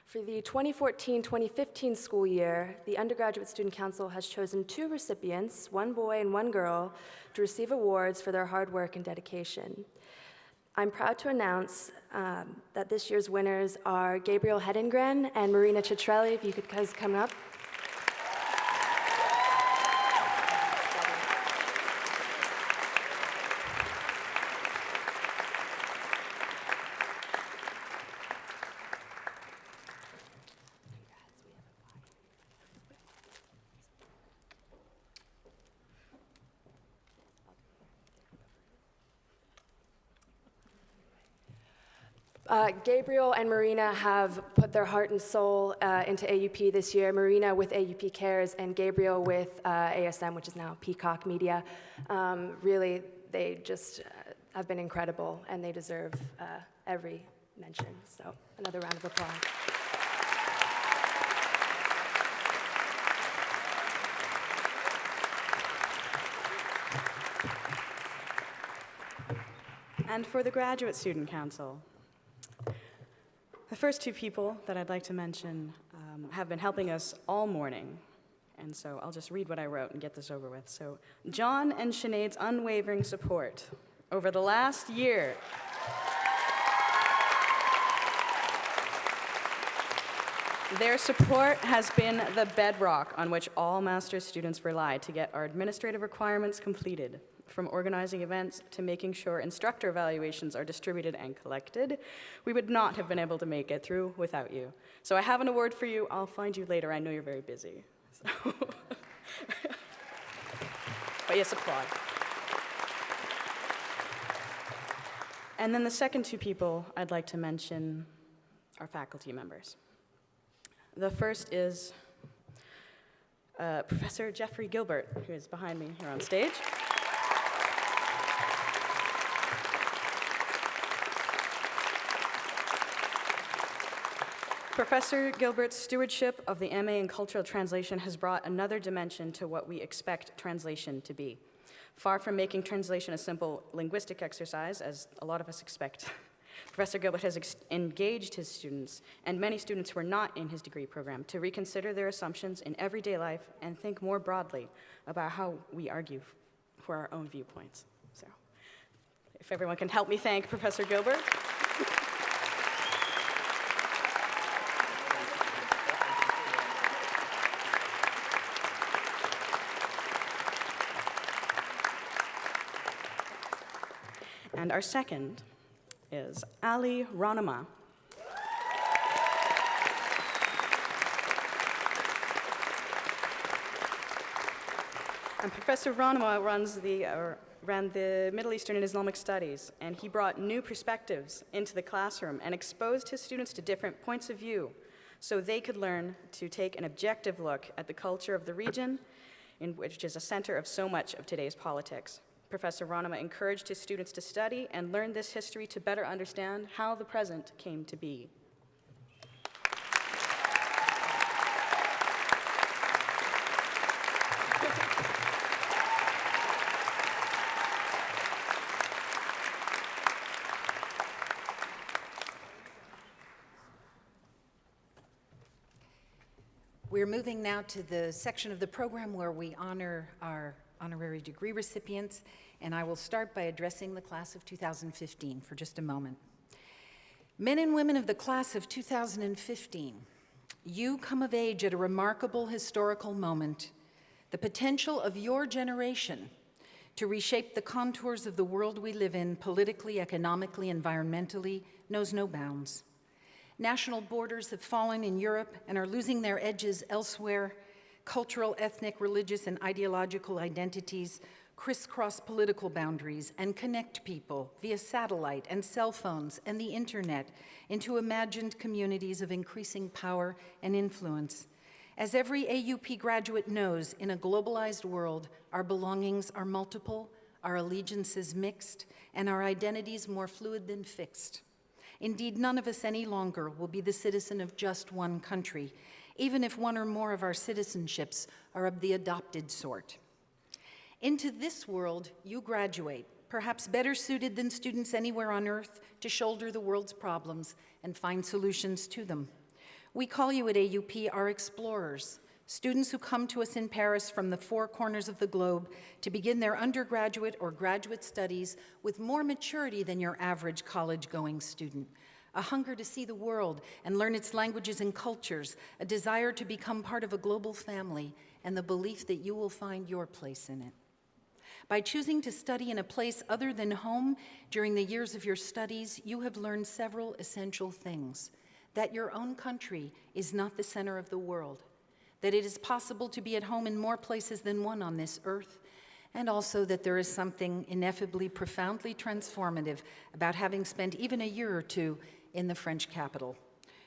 For the 2014-2015 school year, the Undergraduate Student Council has chosen 2 recipients, 1 boy and 1 girl, to receive awards for their hard work and dedication. I'm proud to announce that this year's winners are Gabriel Hedengren and Marina Citrelli. If you could guys come up. Gabriel and Marina have put their heart and soul into AUP this year. Marina with AUP Cares and Gabriel with ASM, which is now Peacock Media. Really, they just have been incredible, and they deserve every mention. So another round of applause. And for the Graduate Student Council, the first 2 people that I'd like to mention have been helping us all morning, and so I'll just read what I wrote and get this over with. So, John and Sinead's unwavering support over the last year. Their support has been the bedrock on which all master's students rely to get our administrative requirements completed. From organizing events to making sure instructor evaluations are distributed and collected, we would not have been able to make it through without you. So I have an award for you. I'll find you later. I know you're very busy. So but yes, applaud. And then the second 2 people I'd like to mention are faculty members. The first is Professor Jeffrey Gilbert, who is behind me here on stage. Professor Gilbert's stewardship of the MA in Cultural Translation has brought another dimension to what we expect translation to be. Far from making translation a simple linguistic exercise, as a lot of us expect, Professor Gilbert has engaged his students, and many students who are not in his degree program, to reconsider their assumptions in everyday life and think more broadly about how we argue for our own viewpoints. So, if everyone can help me thank Professor Gilbert. And our second is Ali Ranama. And Professor Ranama ran the Middle Eastern and Islamic Studies, and he brought new perspectives into the classroom and exposed his students to different points of view so they could learn to take an objective look at the culture of the region, which is a center of so much of today's politics. Professor Ranama encouraged his students to study and learn this history to better understand how the present came to be. We're moving now to the section of the program where we honor our honorary degree recipients, and I will start by addressing the class of 2015 for just a moment. Men and women of the class of 2015, you come of age at a remarkable historical moment. The potential of your generation to reshape the contours of the world we live in politically, economically, environmentally knows no bounds. National borders have fallen in Europe and are losing their edges elsewhere. Cultural, ethnic, religious, and ideological identities crisscross political boundaries and connect people via satellite and cell phones and the internet into imagined communities of increasing power and influence. As every AUP graduate knows, in a globalized world, our belongings are multiple, our allegiances mixed, and our identities more fluid than fixed. Indeed, none of us any longer will be the citizen of just one country, even if one or more of our citizenships are of the adopted sort. Into this world, you graduate, perhaps better suited than students anywhere on earth to shoulder the world's problems and find solutions to them. We call you at AUP our explorers, students who come to us in Paris from the four corners of the globe to begin their undergraduate or graduate studies with more maturity than your average college-going student. A hunger to see the world and learn its languages and cultures, a desire to become part of a global family, and the belief that you will find your place in it. By choosing to study in a place other than home during the years of your studies, you have learned several essential things. That your own country is not the center of the world, that it is possible to be at home in more places than one on this earth, and also that there is something ineffably, profoundly transformative about having spent even a year or two in the French capital.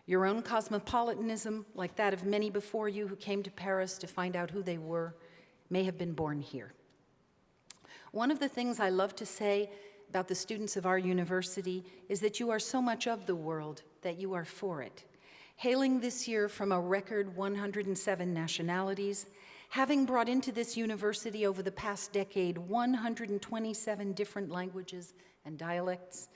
Your own cosmopolitanism, like that of many before you who came to Paris to find out who they were, may have been born here. One of the things I love to say about the students of our university is that you are so much of the world that you are for it. Hailing this year from a record 107 nationalities, having brought into this university over the past decade 127 different languages and dialects,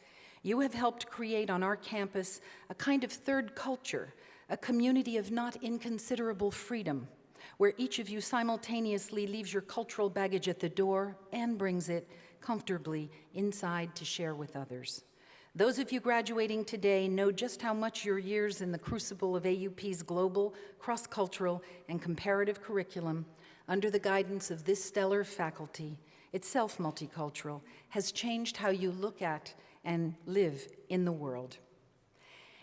you have helped create on our campus a kind of third culture, a community of not inconsiderable freedom, where each of you simultaneously leaves your cultural baggage at the door and brings it comfortably inside to share with others. Those of you graduating today know just how much your years in the crucible of AUP's global, cross-cultural, and comparative curriculum, under the guidance of this stellar faculty, itself multicultural, has changed how you look at and live in the world.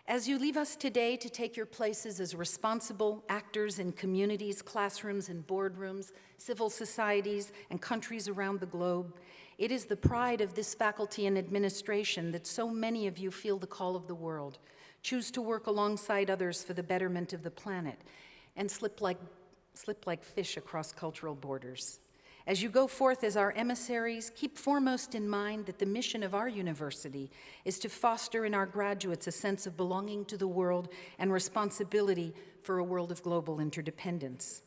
As you leave us today to take your places as responsible actors in communities, classrooms, and boardrooms, civil societies, and countries around the globe, it is the pride of this faculty and administration that so many of you feel the call of the world, choose to work alongside others for the betterment of the planet, and slip like fish across cultural borders. As you go forth as our emissaries, keep foremost in mind that the mission of our university is to foster in our graduates a sense of belonging to the world and responsibility for a world of global interdependence.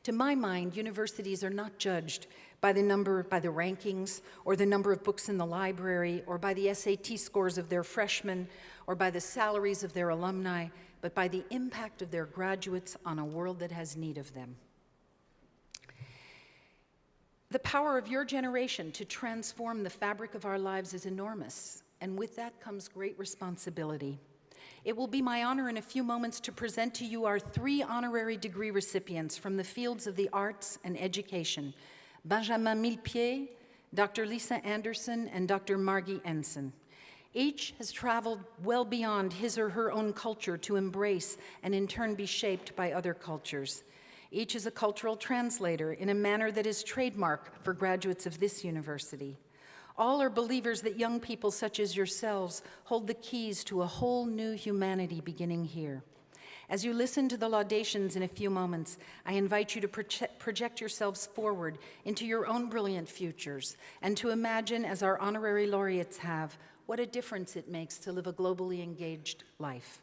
To my mind, universities are not judged by the rankings, or the number of books in the library, or by the SAT scores of their freshmen, or by the salaries of their alumni, but by the impact of their graduates on a world that has need of them. The power of your generation to transform the fabric of our lives is enormous, and with that comes great responsibility. It will be my honor in a few moments to present to you our 3 honorary degree recipients from the fields of the arts and education: Benjamin Millepied, Dr. Lisa Anderson, and Dr. Margie Ensign. Each has traveled well beyond his or her own culture to embrace and in turn be shaped by other cultures. Each is a cultural translator in a manner that is trademark for graduates of this university. All are believers that young people such as yourselves hold the keys to a whole new humanity beginning here. As you listen to the laudations in a few moments, I invite you to project yourselves forward into your own brilliant futures and to imagine, as our honorary laureates have, what a difference it makes to live a globally engaged life.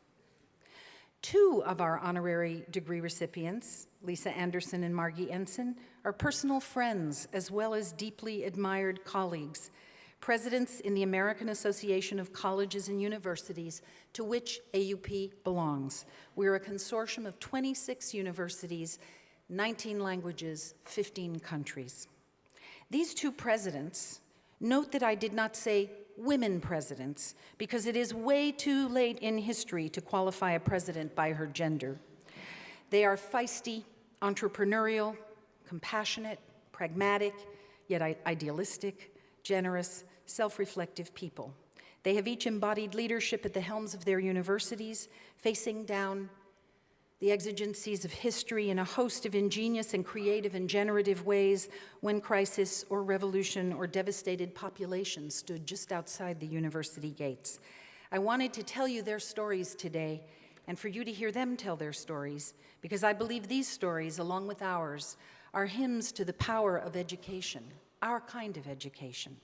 2 of our honorary degree recipients, Lisa Anderson and Margie Ensign, are personal friends as well as deeply admired colleagues, presidents in the American Association of Colleges and Universities, to which AUP belongs. We're a consortium of 26 universities, 19 languages, 15 countries. These 2 presidents, note that I did not say women presidents, because it is way too late in history to qualify a president by her gender. They are feisty, entrepreneurial, compassionate, pragmatic, yet idealistic, generous, self-reflective people. They have each embodied leadership at the helms of their universities, facing down the exigencies of history in a host of ingenious and creative and generative ways when crisis or revolution or devastated populations stood just outside the university gates. I wanted to tell you their stories today and for you to hear them tell their stories, because I believe these stories, along with ours, are hymns to the power of education, our kind of education.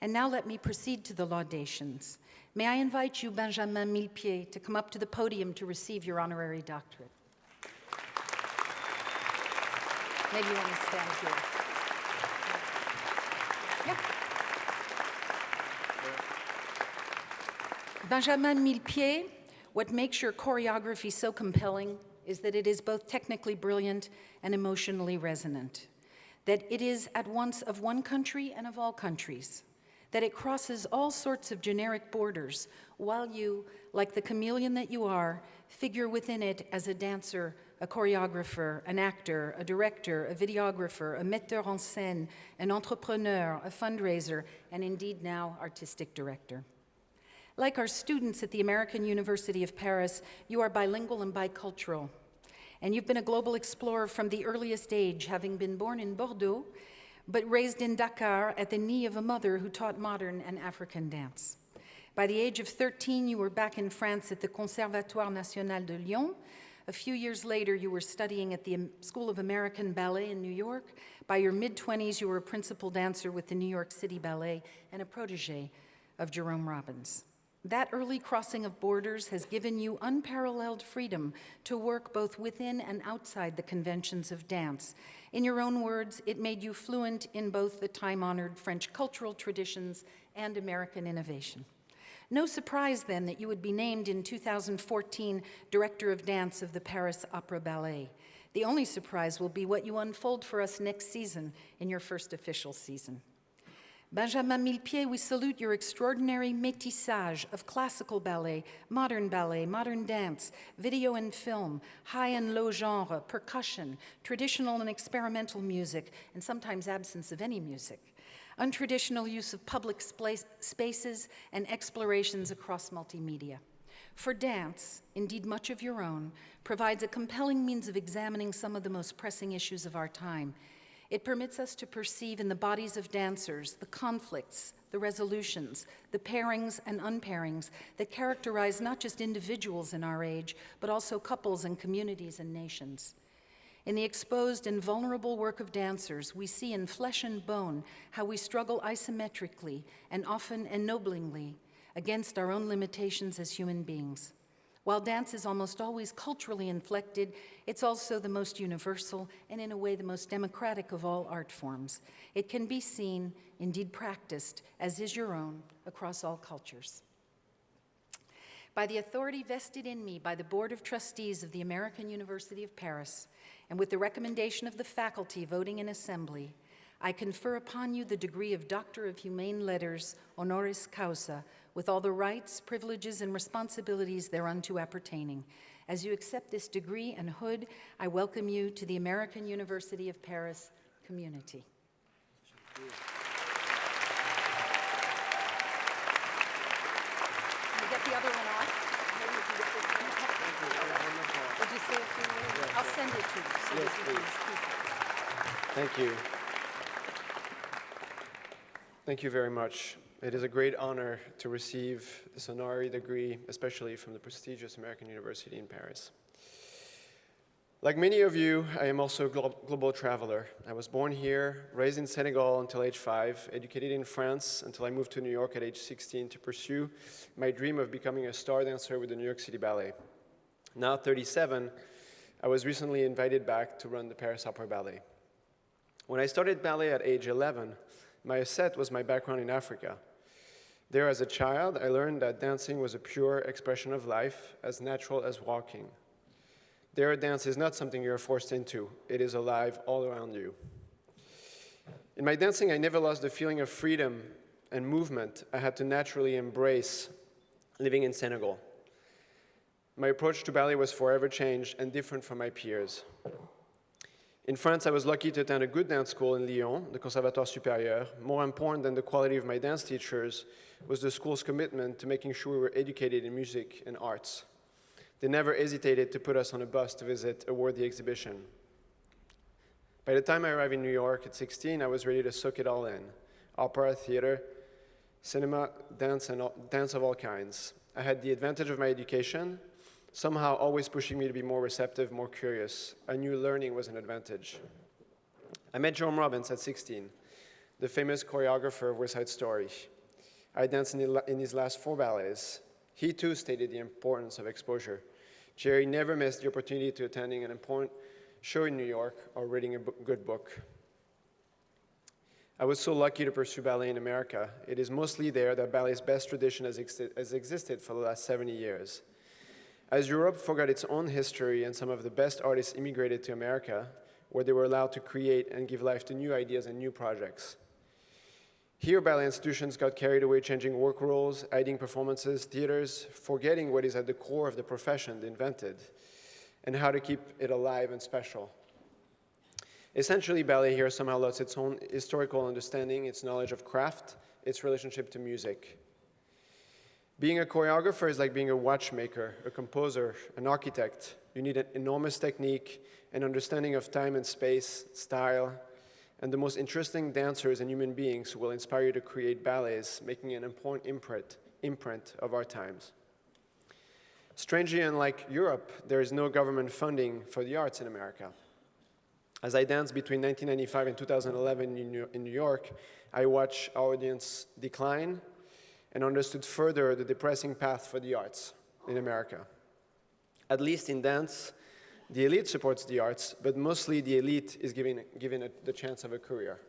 And now let me proceed to the laudations. May I invite you, Benjamin Millepied, to come up to the podium to receive your honorary doctorate. Maybe you want to stand here. Yeah. Benjamin Millepied, what makes your choreography so compelling is that it is both technically brilliant and emotionally resonant, that it is at once of one country and of all countries, that it crosses all sorts of generic borders, while you, like the chameleon that you are, figure within it as a dancer, a choreographer, an actor, a director, a videographer, a metteur en scène, an entrepreneur, a fundraiser, and indeed now artistic director. Like our students at the American University of Paris, you are bilingual and bicultural, and you've been a global explorer from the earliest age, having been born in Bordeaux, but raised in Dakar at the knee of a mother who taught modern and African dance. By the age of 13, you were back in France at the Conservatoire National de Lyon. A few years later, you were studying at the School of American Ballet in New York. By your mid-20s, you were a principal dancer with the New York City Ballet and a protege of Jerome Robbins. That early crossing of borders has given you unparalleled freedom to work both within and outside the conventions of dance. In your own words, it made you fluent in both the time-honored French cultural traditions and American innovation. No surprise, then, that you would be named in 2014 Director of Dance of the Paris Opera Ballet. The only surprise will be what you unfold for us next season in your first official season. Benjamin Millepied, we salute your extraordinary métissage of classical ballet, modern dance, video and film, high and low genre, percussion, traditional and experimental music, and sometimes absence of any music, untraditional use of public spaces, and explorations across multimedia. For dance, indeed much of your own, provides a compelling means of examining some of the most pressing issues of our time. It permits us to perceive in the bodies of dancers the conflicts, the resolutions, the pairings and unpairings that characterize not just individuals in our age, but also couples and communities and nations. In the exposed and vulnerable work of dancers, we see in flesh and bone how we struggle isometrically and often ennoblingly against our own limitations as human beings. While dance is almost always culturally inflected, it's also the most universal and, in a way, the most democratic of all art forms. It can be seen, indeed practiced, as is your own, across all cultures. By the authority vested in me by the Board of Trustees of the American University of Paris, and with the recommendation of the faculty voting in assembly, I confer upon you the degree of Doctor of Humane Letters, honoris causa, with all the rights, privileges, and responsibilities thereunto appertaining. As you accept this degree and hood, I welcome you to the American University of Paris community. Can you get the other one off? Maybe you can get this one. Would you say a few words? I'll send it to you. So Yes, that you can please. keep it. Thank you. Thank you very much. It is a great honor to receive this honorary degree, especially from the prestigious American University in Paris. Like many of you, I am also a global traveler. I was born here, raised in Senegal until age 5, educated in France until I moved to New York at age 16 to pursue my dream of becoming a star dancer with the New York City Ballet. Now 37, I was recently invited back to run the Paris Opera Ballet. When I started ballet at age 11, my asset was my background in Africa. There, as a child, I learned that dancing was a pure expression of life, as natural as walking. There, dance is not something you're forced into. It is alive all around you. In my dancing, I never lost the feeling of freedom and movement I had to naturally embrace living in Senegal. My approach to ballet was forever changed and different from my peers. In France, I was lucky to attend a good dance school in Lyon, the Conservatoire Supérieur. More important than the quality of my dance teachers was the school's commitment to making sure we were educated in music and arts. They never hesitated to put us on a bus to visit a worthy exhibition. By the time I arrived in New York at 16, I was ready to soak it all in. Opera, theater, cinema, dance, and dance of all kinds. I had the advantage of my education, somehow always pushing me to be more receptive, more curious. I knew learning was an advantage. I met Jerome Robbins at 16, the famous choreographer of West Side Story. I danced in his last 4 ballets. He too stated the importance of exposure. Jerry never missed the opportunity to attending an important show in New York or reading a good book. I was so lucky to pursue ballet in America. It is mostly there that ballet's best tradition has existed for the last 70 years. As Europe forgot its own history and some of the best artists immigrated to America, where they were allowed to create and give life to new ideas and new projects. Here, ballet institutions got carried away changing work rules, adding performances, theaters, forgetting what is at the core of the profession they invented, and how to keep it alive and special. Essentially, ballet here somehow lost its own historical understanding, its knowledge of craft, its relationship to music. Being a choreographer is like being a watchmaker, a composer, an architect. You need an enormous technique, an understanding of time and space, style, and the most interesting dancers and human beings who will inspire you to create ballets, making an important imprint of our times. Strangely, unlike Europe, there is no government funding for the arts in America. As I danced between 1995 and 2011 in New York, I watched our audience decline and understood further the depressing path for the arts in America. At least in dance, the elite supports the arts, but mostly the elite is given the chance of a career.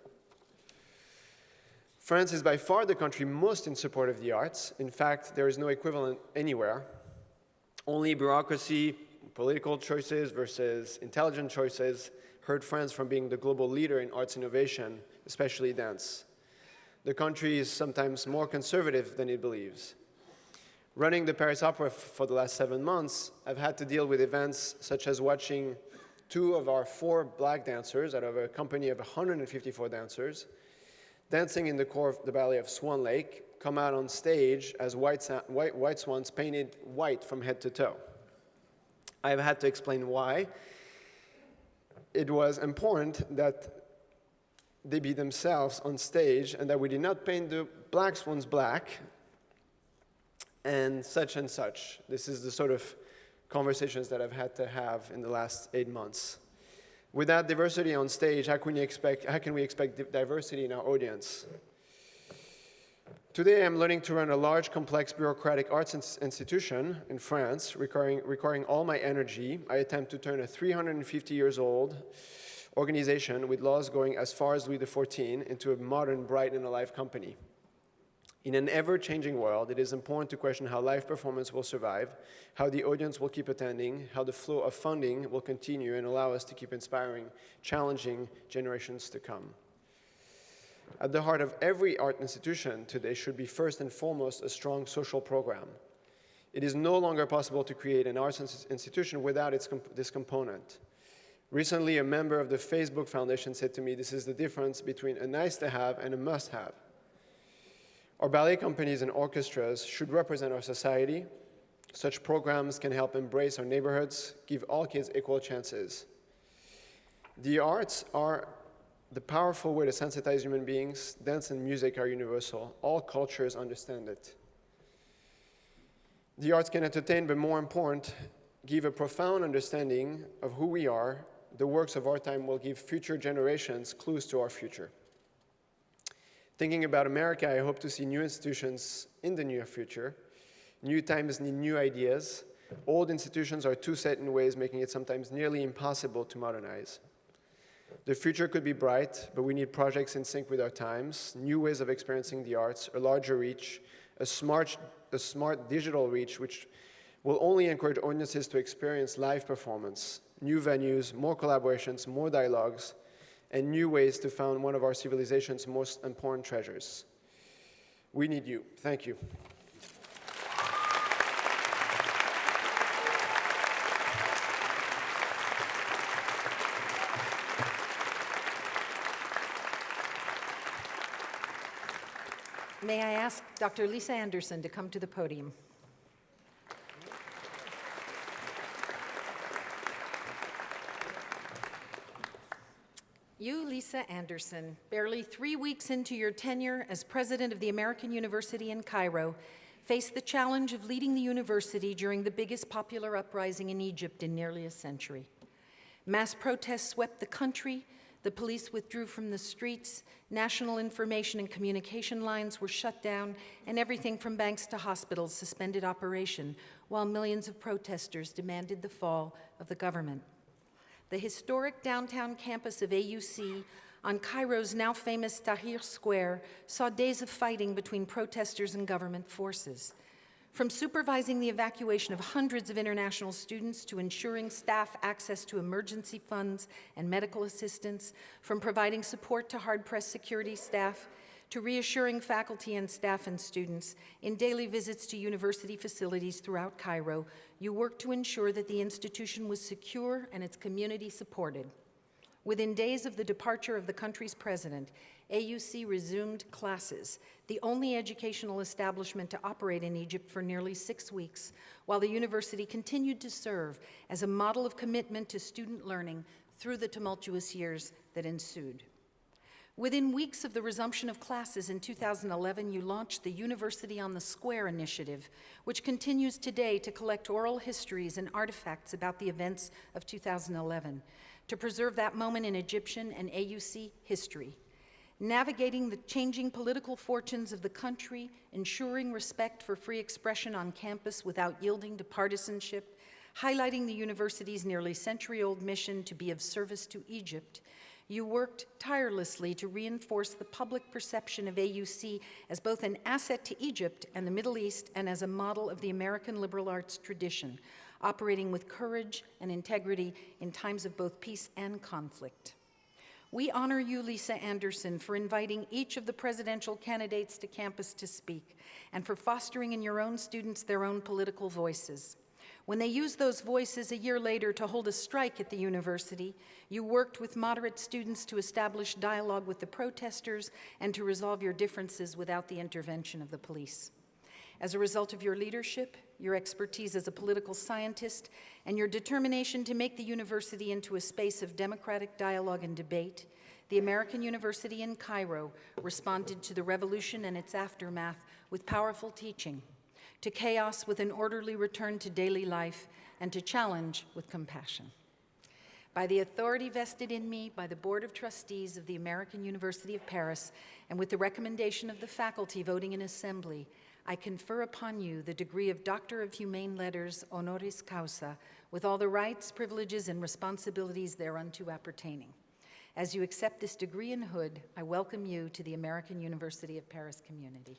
France is by far the country most in support of the arts. In fact, there is no equivalent anywhere. Only bureaucracy, political choices versus intelligent choices hurt France from being the global leader in arts innovation, especially dance. The country is sometimes more conservative than it believes. Running the Paris Opera for the last 7 months, I've had to deal with events such as watching 2 of our 4 black dancers out of a company of 154 dancers dancing in the core of the ballet of Swan Lake come out on stage as white swans painted white from head to toe. I've had to explain why it was important that they be themselves on stage and that we did not paint the black swans black and such and such. This is the sort of conversations that I've had to have in the last 8 months. Without diversity on stage, how can we expect diversity in our audience? Today, I'm learning to run a large, complex, bureaucratic arts institution in France, requiring all my energy. I attempt to turn a 350 years old organization with laws going as far as Louis XIV into a modern, bright, and alive company. In an ever-changing world, it is important to question how live performance will survive, how the audience will keep attending, how the flow of funding will continue and allow us to keep inspiring, challenging generations to come. At the heart of every art institution today should be first and foremost a strong social program. It is no longer possible to create an arts institution without this component. Recently, a member of the Facebook Foundation said to me, this is the difference between a nice-to-have and a must-have. Our ballet companies and orchestras should represent our society. Such programs can help embrace our neighborhoods, give all kids equal chances. The arts are the powerful way to sensitize human beings. Dance and music are universal. All cultures understand it. The arts can entertain, but more important, give a profound understanding of who we are. The works of our time will give future generations clues to our future. Thinking about America, I hope to see new institutions in the near future. New times need new ideas. Old institutions are too set in ways, making it sometimes nearly impossible to modernize. The future could be bright, but we need projects in sync with our times, new ways of experiencing the arts, a larger reach, a smart digital reach, which will only encourage audiences to experience live performance, new venues, more collaborations, more dialogues, and new ways to found one of our civilization's most important treasures. We need you. Thank you. May I ask Dr. Lisa Anderson to come to the podium? You, Lisa Anderson, barely 3 weeks into your tenure as president of the American University in Cairo, face the challenge of leading the university during the biggest popular uprising in Egypt in nearly a century. Mass protests swept the country, the police withdrew from the streets, national information and communication lines were shut down, and everything from banks to hospitals suspended operation, while millions of protesters demanded the fall of the government. The historic downtown campus of AUC on Cairo's now famous Tahrir Square saw days of fighting between protesters and government forces. From supervising the evacuation of hundreds of international students to ensuring staff access to emergency funds and medical assistance, from providing support to hard-pressed security staff, to reassuring faculty and staff and students in daily visits to university facilities throughout Cairo, you worked to ensure that the institution was secure and its community supported. Within days of the departure of the country's president, AUC resumed classes, the only educational establishment to operate in Egypt for nearly 6 weeks, while the university continued to serve as a model of commitment to student learning through the tumultuous years that ensued. Within weeks of the resumption of classes in 2011, you launched the University on the Square initiative, which continues today to collect oral histories and artifacts about the events of 2011, to preserve that moment in Egyptian and AUC history. Navigating the changing political fortunes of the country, ensuring respect for free expression on campus without yielding to partisanship, highlighting the university's nearly century-old mission to be of service to Egypt, you worked tirelessly to reinforce the public perception of AUC as both an asset to Egypt and the Middle East and as a model of the American liberal arts tradition, operating with courage and integrity in times of both peace and conflict. We honor you, Lisa Anderson, for inviting each of the presidential candidates to campus to speak and for fostering in your own students their own political voices. When they used those voices a year later to hold a strike at the university, you worked with moderate students to establish dialogue with the protesters and to resolve your differences without the intervention of the police. As a result of your leadership, your expertise as a political scientist, and your determination to make the university into a space of democratic dialogue and debate, the American University in Cairo responded to the revolution and its aftermath with powerful teaching, to chaos with an orderly return to daily life, and to challenge with compassion. By the authority vested in me by the Board of Trustees of the American University of Paris, and with the recommendation of the faculty voting in assembly, I confer upon you the degree of Doctor of Humane Letters honoris causa, with all the rights, privileges, and responsibilities thereunto appertaining. As you accept this degree in hood, I welcome you to the American University of Paris community.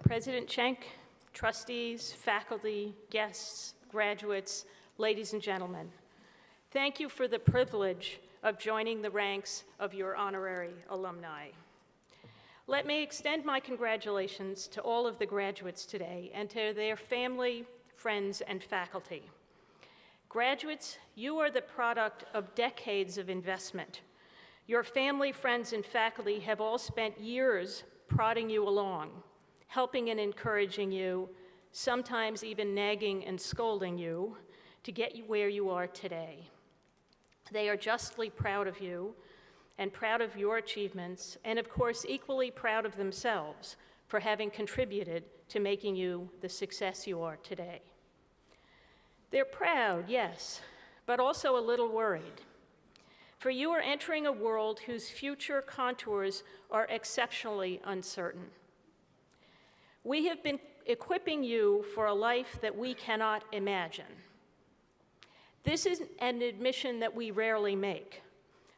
President Schenk, trustees, faculty, guests, graduates, ladies and gentlemen, thank you for the privilege of joining the ranks of your honorary alumni. Let me extend my congratulations to all of the graduates today and to their family, friends, and faculty. Graduates, you are the product of decades of investment. Your family, friends, and faculty have all spent years prodding you along, helping and encouraging you, sometimes even nagging and scolding you to get you where you are today. They are justly proud of you and proud of your achievements, and of course, equally proud of themselves for having contributed to making you the success you are today. They're proud, yes, but also a little worried. For you are entering a world whose future contours are exceptionally uncertain. We have been equipping you for a life that we cannot imagine. This is an admission that we rarely make,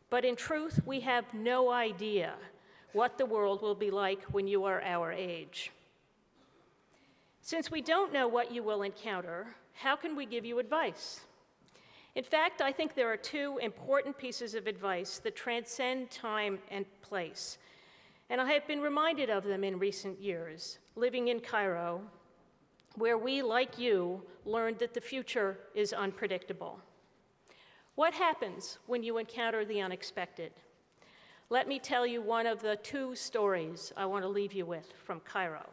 but in truth, we have no idea what the world will be like when you are our age. Since we don't know what you will encounter, how can we give you advice? In fact, I think there are two important pieces of advice that transcend time and place, and I have been reminded of them in recent years, living in Cairo, where we, like you, learned that the future is unpredictable. What happens when you encounter the unexpected? Let me tell you one of the two stories I want to leave you with from Cairo.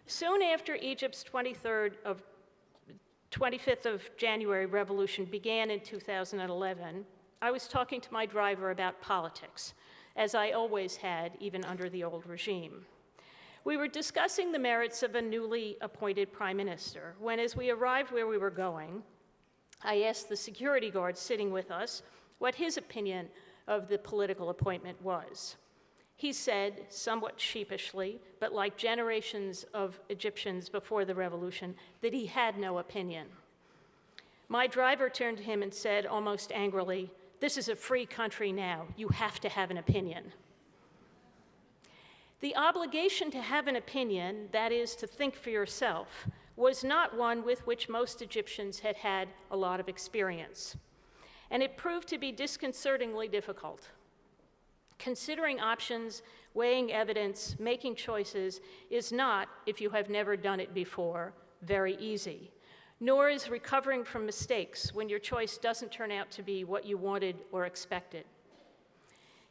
Soon after Egypt's 25th of January revolution began in 2011, I was talking to my driver about politics, as I always had, even under the old regime. We were discussing the merits of a newly appointed prime minister when, as we arrived where we were going, I asked the security guard sitting with us what his opinion of the political appointment was. He said, somewhat sheepishly, but like generations of Egyptians before the revolution, that he had no opinion. My driver turned to him and said, almost angrily, "This is a free country now. You have to have an opinion." The obligation to have an opinion, that is, to think for yourself, was not one with which most Egyptians had had a lot of experience, and it proved to be disconcertingly difficult. Considering options, weighing evidence, making choices is not, if you have never done it before, very easy, nor is recovering from mistakes when your choice doesn't turn out to be what you wanted or expected.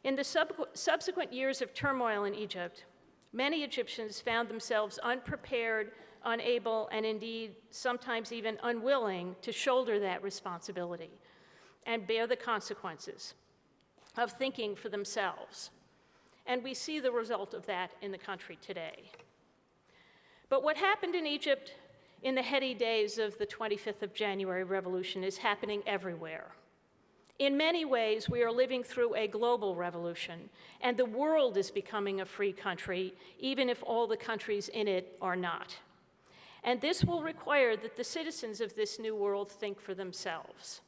In the subsequent years of turmoil in Egypt, many Egyptians found themselves unprepared, unable, and indeed sometimes even unwilling to shoulder that responsibility and bear the consequences of thinking for themselves. And we see the result of that in the country today. But what happened in Egypt in the heady days of the 25th of January revolution is happening everywhere. In many ways, we are living through a global revolution, and the world is becoming a free country, even if all the countries in it are not. And this will require that the citizens of this new world think for themselves.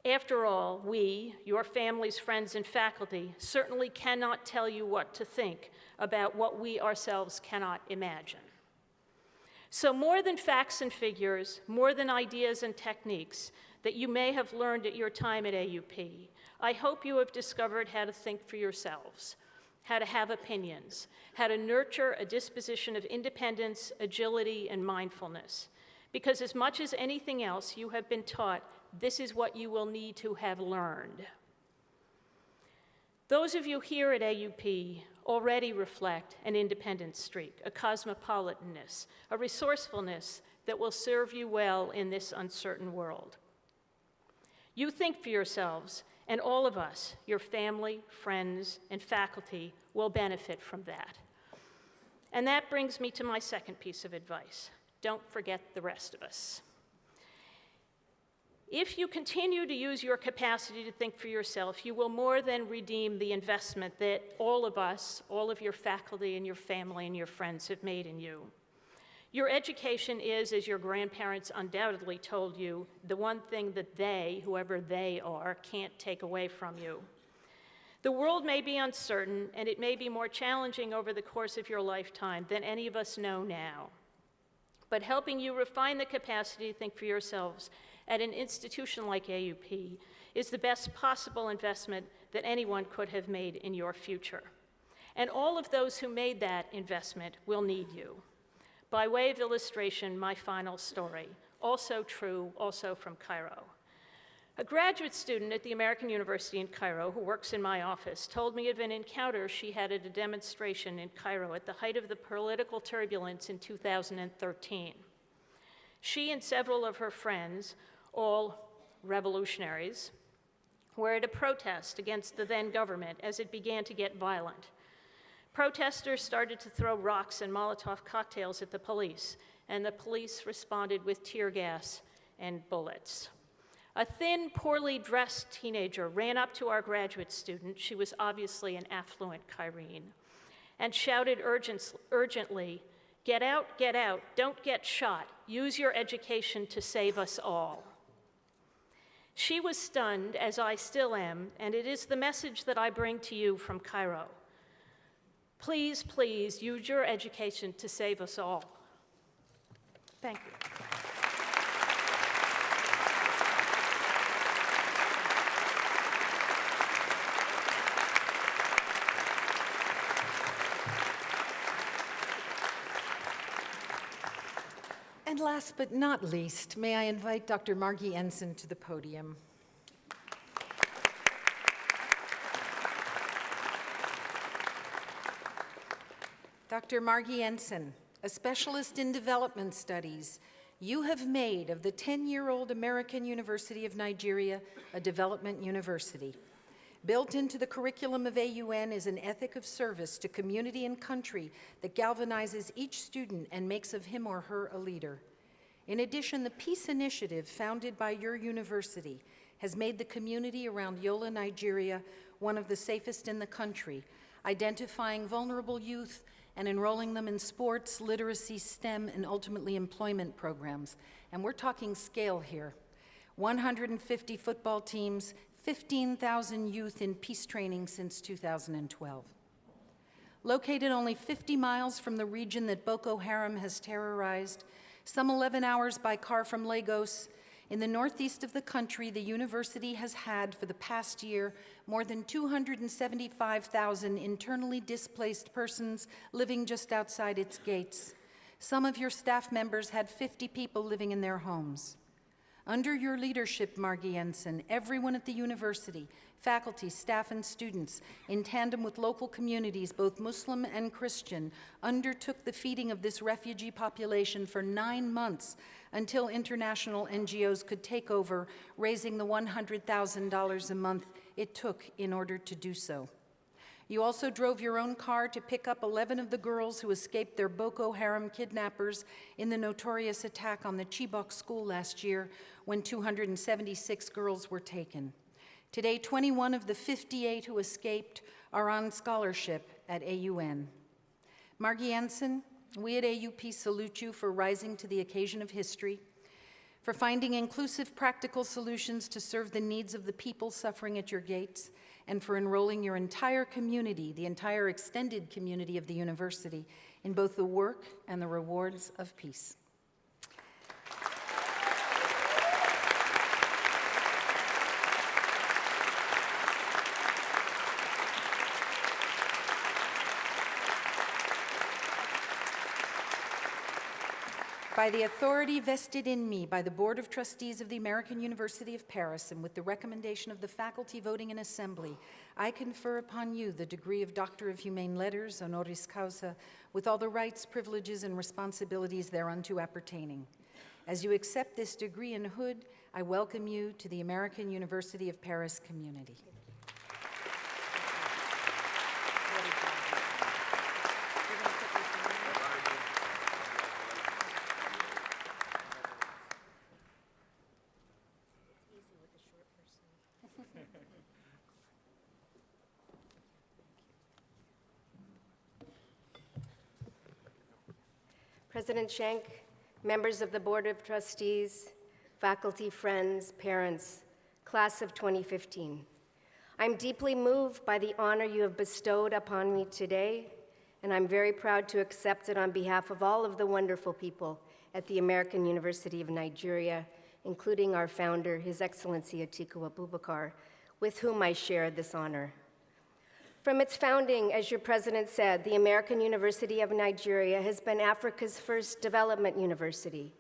After all, we, your families, friends, and faculty, certainly cannot tell you what to think about what we ourselves cannot imagine. So more than facts and figures, more than ideas and techniques that you may have learned at your time at AUP, I hope you have discovered how to think for yourselves, how to have opinions, how to nurture a disposition of independence, agility, and mindfulness. Because as much as anything else, you have been taught this is what you will need to have learned. Those of you here at AUP already reflect an independent streak, a cosmopolitanness, a resourcefulness that will serve you well in this uncertain world. You think for yourselves, and all of us, your family, friends, and faculty, will benefit from that. And that brings me to my second piece of advice. Don't forget the rest of us. If you continue to use your capacity to think for yourself, you will more than redeem the investment that all of us, all of your faculty and your family and your friends have made in you. Your education is, as your grandparents undoubtedly told you, the one thing that they, whoever they are, can't take away from you. The world may be uncertain, and it may be more challenging over the course of your lifetime than any of us know now. But helping you refine the capacity to think for yourselves at an institution like AUP is the best possible investment that anyone could have made in your future. And all of those who made that investment will need you. By way of illustration, my final story, also true, also from Cairo. A graduate student at the American University in Cairo who works in my office told me of an encounter she had at a demonstration in Cairo at the height of the political turbulence in 2013. She and several of her friends, all revolutionaries, were at a protest against the then government as it began to get violent. Protesters started to throw rocks and Molotov cocktails at the police, and the police responded with tear gas and bullets. A thin, poorly dressed teenager ran up to our graduate student, she was obviously an affluent Cairene, and shouted urgently, get out, don't get shot, use your education to save us all." She was stunned, as I still am, and it is the message that I bring to you from Cairo. Please, please use your education to save us all. Thank you. And last but not least, may I invite Dr. Margie Ensign to the podium. Dr. Margie Ensign, a specialist in development studies, you have made of the 10-year-old American University of Nigeria a development university. Built into the curriculum of AUN is an ethic of service to community and country that galvanizes each student and makes of him or her a leader. In addition, the Peace Initiative, founded by your university, has made the community around Yola, Nigeria, one of the safest in the country, identifying vulnerable youth and enrolling them in sports, literacy, STEM, and ultimately employment programs. And we're talking scale here. 150 football teams, 15,000 youth in peace training since 2012. Located only 50 miles from the region that Boko Haram has terrorized, some 11 hours by car from Lagos, in the northeast of the country, the university has had, for the past year, more than 275,000 internally displaced persons living just outside its gates. Some of your staff members had 50 people living in their homes. Under your leadership, Margie Ensign, everyone at the university, faculty, staff, and students, in tandem with local communities, both Muslim and Christian, undertook the feeding of this refugee population for 9 months until international NGOs could take over, raising the $100,000 a month it took in order to do so. You also drove your own car to pick up 11 of the girls who escaped their Boko Haram kidnappers in the notorious attack on the Chibok school last year, when 276 girls were taken. Today, 21 of the 58 who escaped are on scholarship at AUN. Margie Ensign, we at AUP salute you for rising to the occasion of history, for finding inclusive, practical solutions to serve the needs of the people suffering at your gates, and for enrolling your entire community, the entire extended community of the university, in both the work and the rewards of peace. By the authority vested in me by the Board of Trustees of the American University of Paris and with the recommendation of the faculty voting in assembly, I confer upon you the degree of Doctor of Humane Letters, honoris causa, with all the rights, privileges, and responsibilities thereunto appertaining. As you accept this degree in hood, I welcome you to the American University of Paris community. President Schenck, members of the Board of Trustees, faculty, friends, parents, class of 2015. I'm deeply moved by the honor you have bestowed upon me today, and I'm very proud to accept it on behalf of all of the wonderful people at the American University of Nigeria, including our founder, His Excellency Atiku Abubakar, with whom I share this honor. From its founding, as your president said, the American University of Nigeria has been Africa's first development university.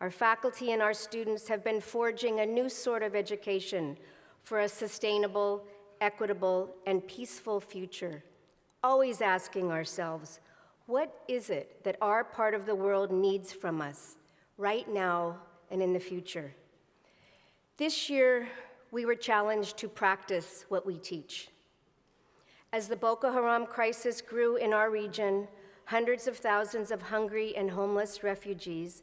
Our faculty and our students have been forging a new sort of education for a sustainable, equitable, and peaceful future, always asking ourselves, what is it that our part of the world needs from us right now and in the future? This year, we were challenged to practice what we teach. As the Boko Haram crisis grew in our region, hundreds of thousands of hungry and homeless refugees,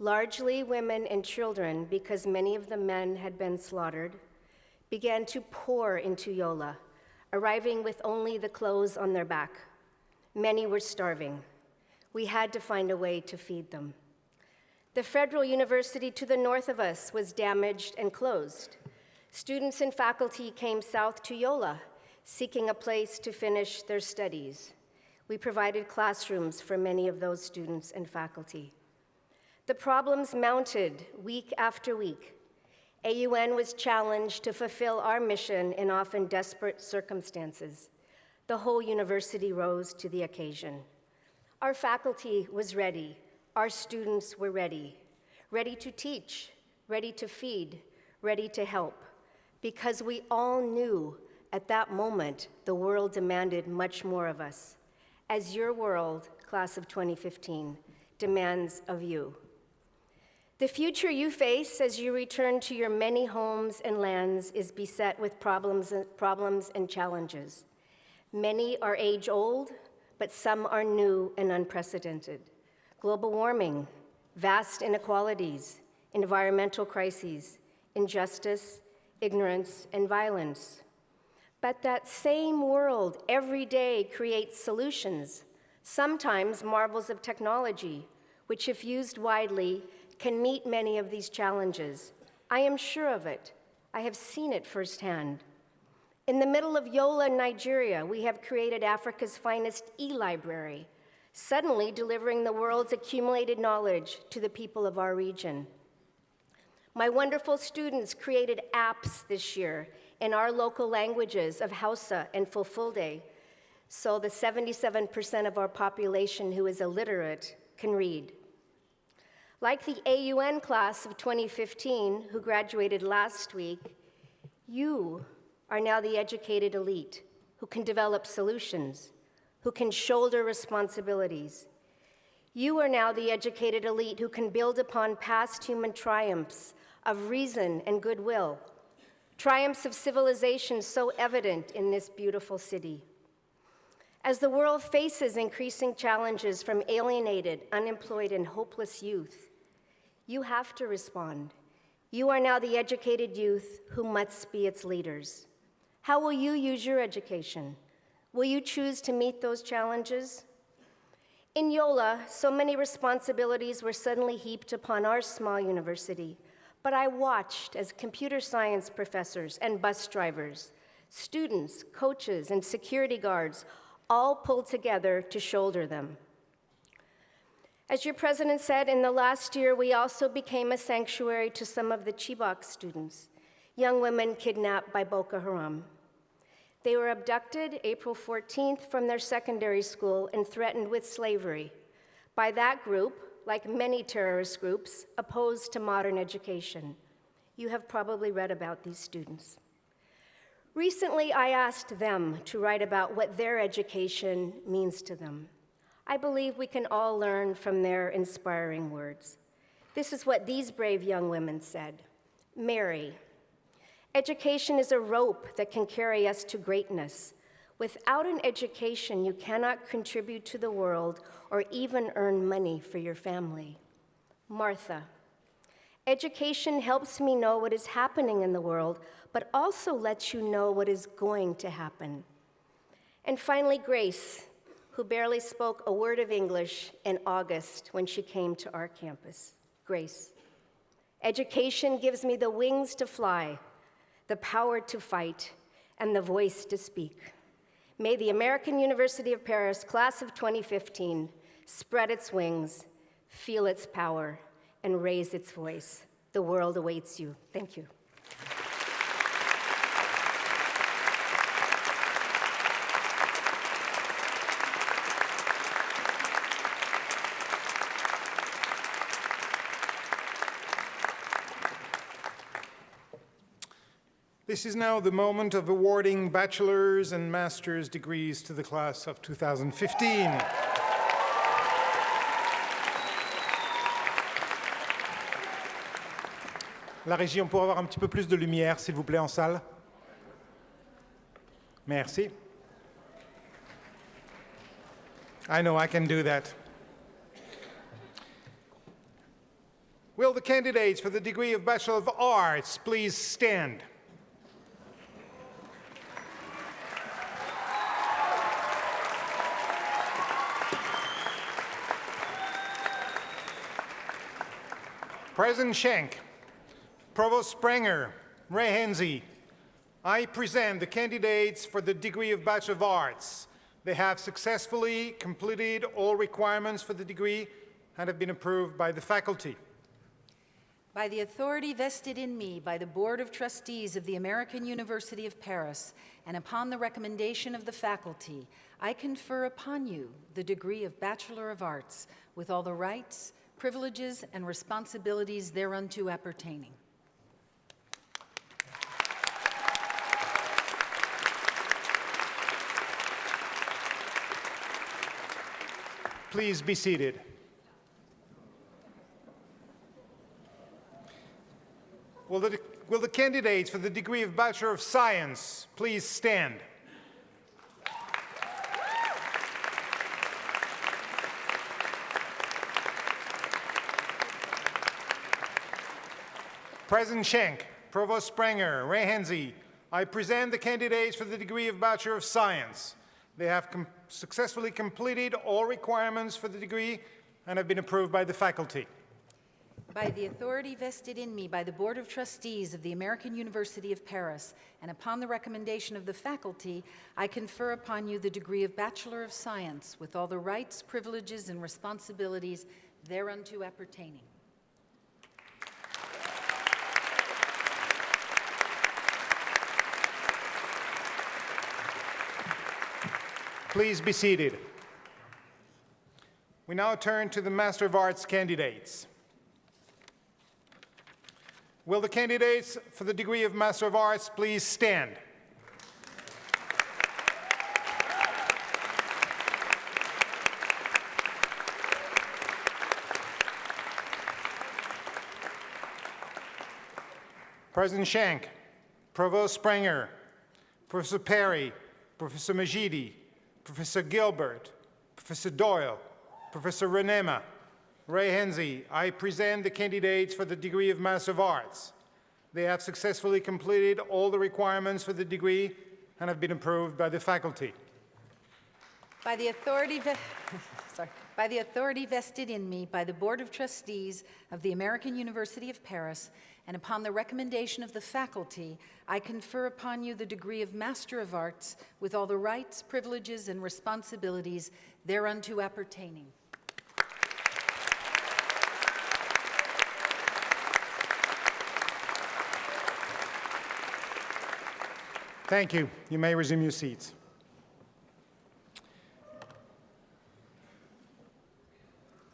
largely women and children because many of the men had been slaughtered, began to pour into Yola, arriving with only the clothes on their back. Many were starving. We had to find a way to feed them. The Federal University to the north of us was damaged and closed. Students and faculty came south to Yola, seeking a place to finish their studies. We provided classrooms for many of those students and faculty. The problems mounted week after week. AUN was challenged to fulfill our mission in often desperate circumstances. The whole university rose to the occasion. Our faculty was ready. Our students were ready. Ready to teach, ready to feed, ready to help, because we all knew at that moment, the world demanded much more of us, as your world, class of 2015, demands of you. The future you face as you return to your many homes and lands is beset with problems and challenges. Many are age-old, but some are new and unprecedented. Global warming, vast inequalities, environmental crises, injustice, ignorance, and violence. But that same world every day creates solutions, sometimes marvels of technology, which if used widely, can meet many of these challenges. I am sure of it. I have seen it firsthand. In the middle of Yola, Nigeria, we have created Africa's finest e-library, suddenly delivering the world's accumulated knowledge to the people of our region. My wonderful students created apps this year in our local languages of Hausa and Fulfulde, so the 77% of our population who is illiterate can read. Like the AUN class of 2015, who graduated last week, you are now the educated elite who can develop solutions, who can shoulder responsibilities. You are now the educated elite who can build upon past human triumphs of reason and goodwill, triumphs of civilization so evident in this beautiful city. As the world faces increasing challenges from alienated, unemployed, and hopeless youth, you have to respond. You are now the educated youth who must be its leaders. How will you use your education? Will you choose to meet those challenges? In Yola, so many responsibilities were suddenly heaped upon our small university, but I watched as computer science professors and bus drivers, students, coaches, and security guards all pulled together to shoulder them. As your president said, in the last year, we also became a sanctuary to some of the Chibok students, young women kidnapped by Boko Haram. They were abducted April 14th from their secondary school and threatened with slavery by that group, like many terrorist groups, opposed to modern education. You have probably read about these students. Recently, I asked them to write about what their education means to them. I believe we can all learn from their inspiring words. This is what these brave young women said. Mary, education is a rope that can carry us to greatness. Without an education, you cannot contribute to the world or even earn money for your family. Martha, education helps me know what is happening in the world, but also lets you know what is going to happen. And finally, Grace, who barely spoke a word of English in August when she came to our campus. Grace, education gives me the wings to fly, the power to fight, and the voice to speak. May the American University of Paris class of 2015 spread its wings, feel its power, and raise its voice. The world awaits you. Thank you. This is now the moment of awarding bachelor's and master's degrees to the class of 2015. La régie, on pourrait avoir un petit peu plus de lumière, s'il vous plaît, en salle. Merci. I know I can do that. Will the candidates for the degree of Bachelor of Arts please stand? President Schenk, Provost Sprenger, Ray Henze, I present the candidates for the degree of Bachelor of Arts. They have successfully completed all requirements for the degree and have been approved by the faculty. By the authority vested in me by the Board of Trustees of the American University of Paris, and upon the recommendation of the faculty, I confer upon you the degree of Bachelor of Arts with all the rights, privileges, and responsibilities thereunto appertaining. Please be seated. Will the candidates for the degree of Bachelor of Science please stand? President Schenk, Provost Sprenger, Ray Henze, I present the candidates for the degree of Bachelor of Science. They have successfully completed all requirements for the degree and have been approved by the faculty. By the authority vested in me by the Board of Trustees of the American University of Paris, and upon the recommendation of the faculty, I confer upon you the degree of Bachelor of Science with all the rights, privileges, and responsibilities thereunto appertaining. Please be seated. We now turn to the Master of Arts candidates. Will the candidates for the degree of Master of Arts please stand? President Schenk, Provost Sprenger, Professor Perry, Professor Majidi, Professor Gilbert, Professor Doyle, Professor Renema, Ray Henze, I present the candidates for the degree of Master of Arts. They have successfully completed all the requirements for the degree and have been approved by the faculty. By the authority vested in me by the Board of Trustees of the American University of Paris, and upon the recommendation of the faculty, I confer upon you the degree of Master of Arts with all the rights, privileges, and responsibilities thereunto appertaining. Thank you. You may resume your seats.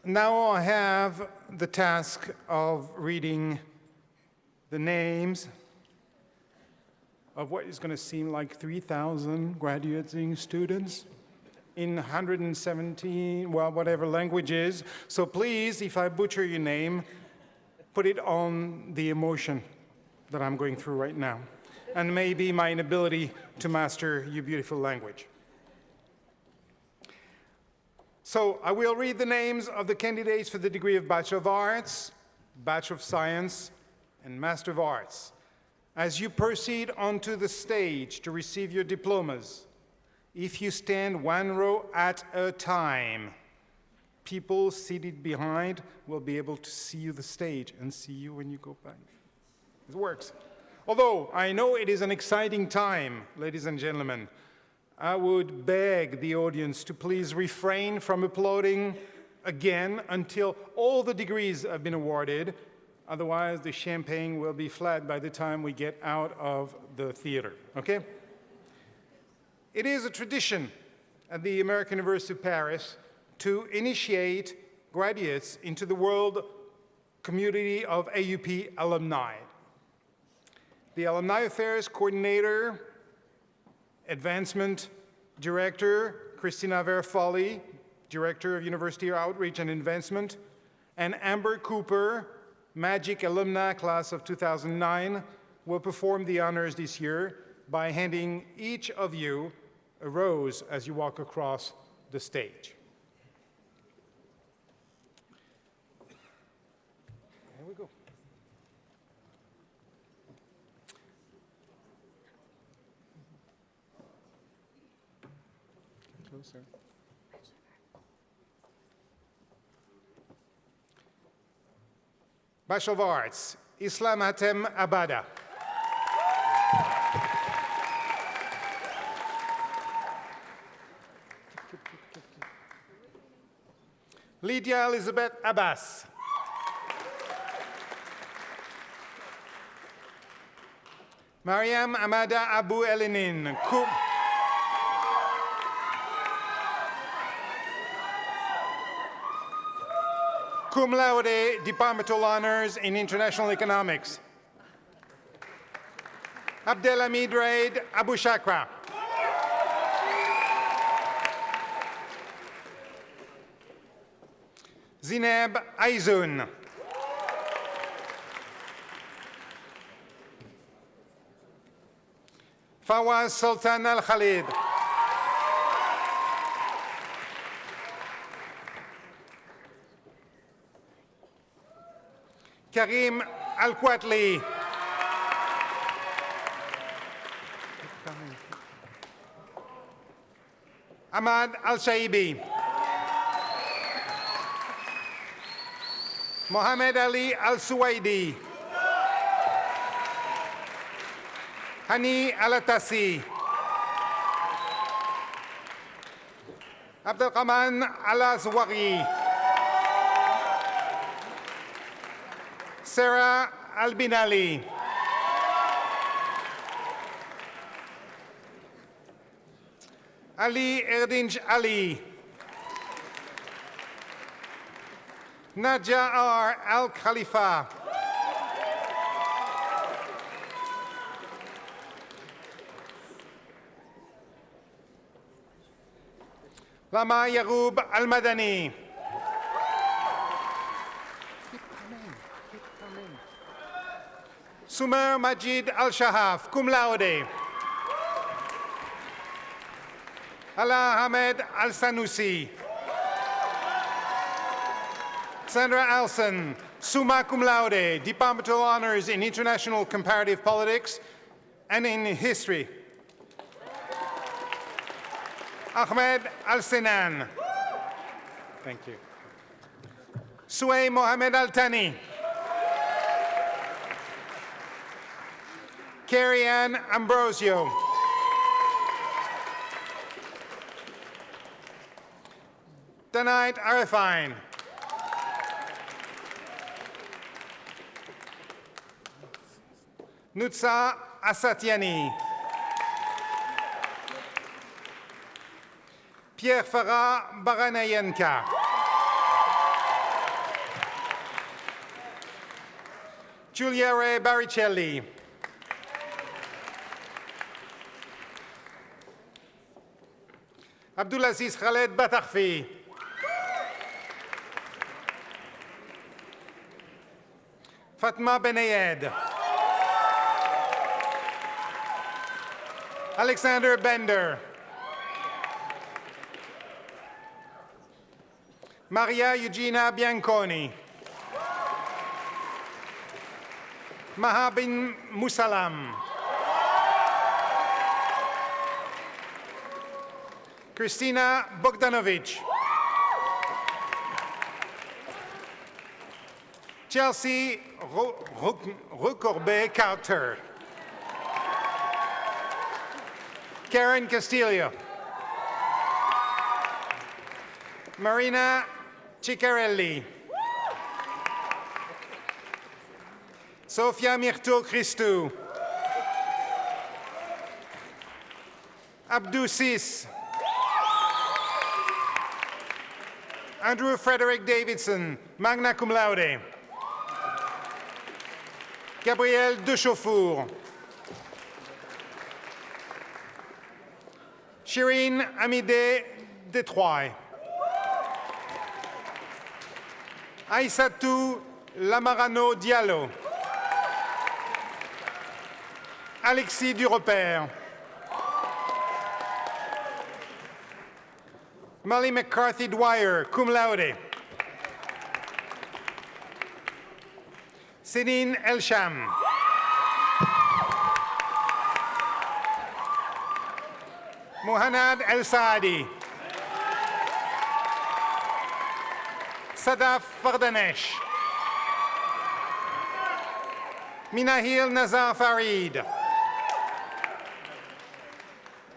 Now I have the task of reading the names of what is going to seem like 3,000 graduating students in 117, well, whatever languages. So please, if I butcher your name, put it on the emotion that I'm going through right now, and maybe my inability to master your beautiful language. So I will read the names of the candidates for the degree of Bachelor of Arts, Bachelor of Science, and Master of Arts. As you proceed onto the stage to receive your diplomas, if you stand one row at a time, people seated behind will be able to see you the stage and see you when you go by. It works. Although I know it is an exciting time, ladies and gentlemen, I would beg the audience to please refrain from applauding again until all the degrees have been awarded. Otherwise, the champagne will be flat by the time we get out of the theater, okay? It is a tradition at the American University of Paris to initiate graduates into the world community of AUP alumni. The Alumni Affairs Coordinator, Advancement Director, Christina Verfalli, Director of University Outreach and Advancement, and Amber Cooper, Magic Alumni Class of 2009, will perform the honors this year by handing each of you a rose as you walk across the stage. Here we go. Closer. Bachelor of Arts, Islam Hatem Abada. Lydia Elizabeth Abbas. Mariam Amada Abu Elinin. Cum laude, departmental honors in international economics. Abdelhamid Raid Abu Shakra. Zineb Aizun. Fawaz Sultan Al Khalid. Karim Al Quatli. Ahmad Al Shaibi. Mohammed Ali Al Suwaidi. Hani Al Atasi. Abdelrahman Al Azwari. Sarah Al Binali. Ali Erdinj Ali. Najar Al Khalifa. Lama Yaroub Al Madani. Sumer Majid Al Shahaf, cum laude. Ala Ahmed Al Sanusi. Sandra Alson, summa cum laude, departmental honors in international comparative politics and in history. Ahmed Al-Sinan. Thank you. Suey Mohamed Al-Tani. Carrie Ann Ambrosio. Danite Arifine. Nutsa Asatiani. Pierre Farah Baranayenka. Giulia Ray Baricelli. Abdulaziz Khaled Batakfi. Fatma Benayed. Alexander Bender. Maria Eugenia Bianconi. Mahabin Musalam. Kristina Bogdanovic. Chelsea Rucorbe Carter. Karen Castillo. Marina Ciccarelli. Sofia Mirto Christou. Abdou Sis. Andrew Frederick Davidson, magna cum laude. Gabrielle Dechauffour. Shireen Amide Detroy. Aïssatou Lamarano Diallo. Alexis Duropère. Molly McCarthy Dwyer, cum laude. Céline Elsham. Muhannad El Saadi. Sadaf Fardanesh. Minahil Nazar Farid.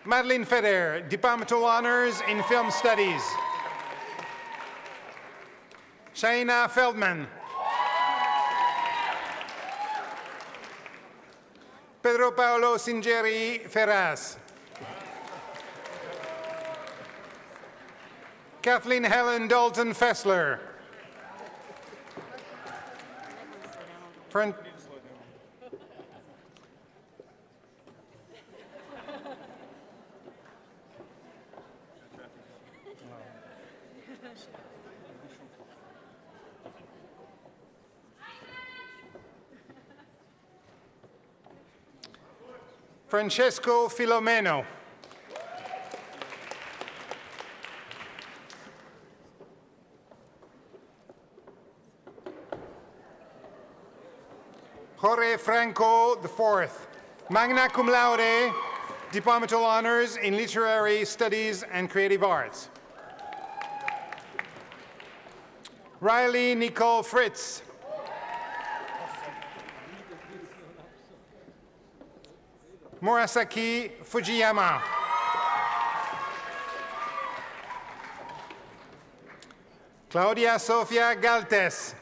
Madeline Feder, Departmental Honors in Film Studies. Shaina Feldman. Pedro Paolo Singeri Ferraz. Kathleen Helen Dalton Fessler. Francesco Filomeno. Jorge Franco IV, magna cum laude, Departmental Honors in Literary Studies and Creative Arts. Riley Nicole Fritz. Murasaki Fujiyama. Claudia Sofia Galtes.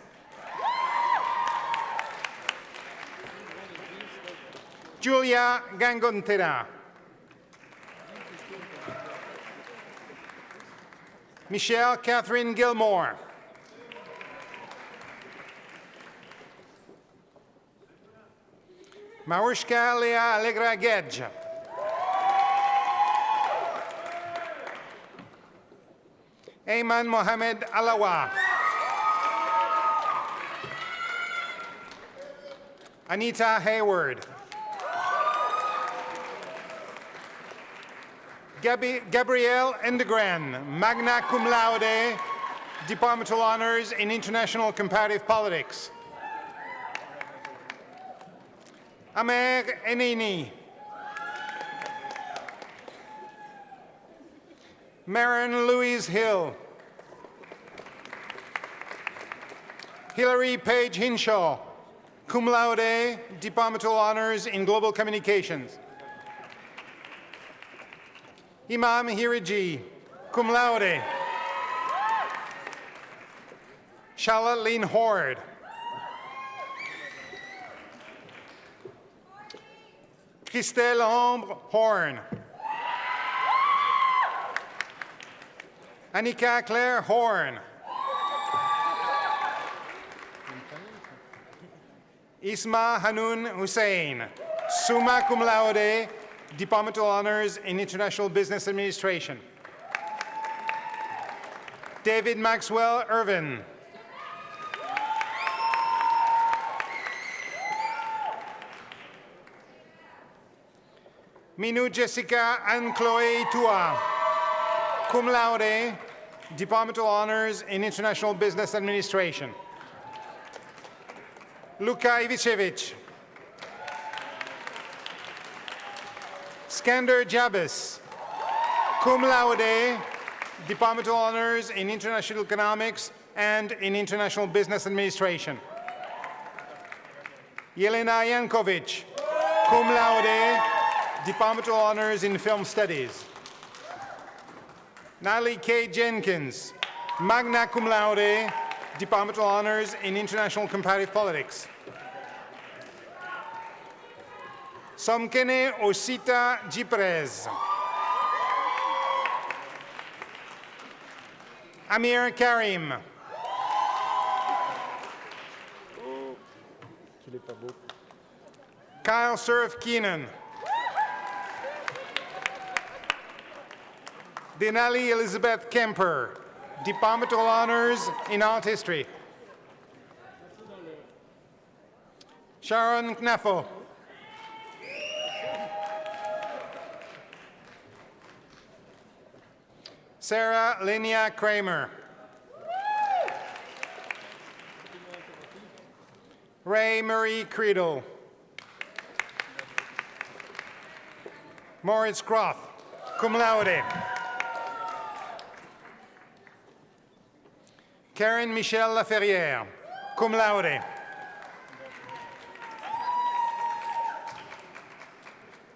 Julia Gangontera. Michelle Catherine Gilmore. Marushka Lea Allegra Gedge. Ayman Mohamed Alawa. Anita Hayward. Gabrielle Endegren, magna cum laude, Departmental Honors in International Comparative Politics. Amer Enini. Maren Louise Hill. Hilary Page Hinshaw, cum laude, Departmental Honors in Global Communications. Imam Hiriji, cum laude. Charlotte Horde. Christelle Ambre Horn. Annika Claire Horn. Isma Hanoun Hussein, summa cum laude, Departmental Honors in International Business Administration. David Maxwell Irvin. Minou Jessica Anne-Chloé Tua, cum laude, Departmental Honors in International Business Administration. Luka Ivicevic. Skander Jabis, cum laude, Departmental Honors in International Economics and in International Business Administration. Yelena Yankovic, cum laude, Departmental Honors in Film Studies. Natalie K. Jenkins, magna cum laude, Departmental Honors in International Comparative Politics. Somkene Osita Giprez. Amir Karim. Kyle Surf Keenan. Denali Elizabeth Kemper, Departmental Honors in Art History. Sharon Kneffel. Sarah Linnea Kramer. Ray Marie Creedle. Moritz Groff, cum laude. Karen Michelle Laferrière, cum laude.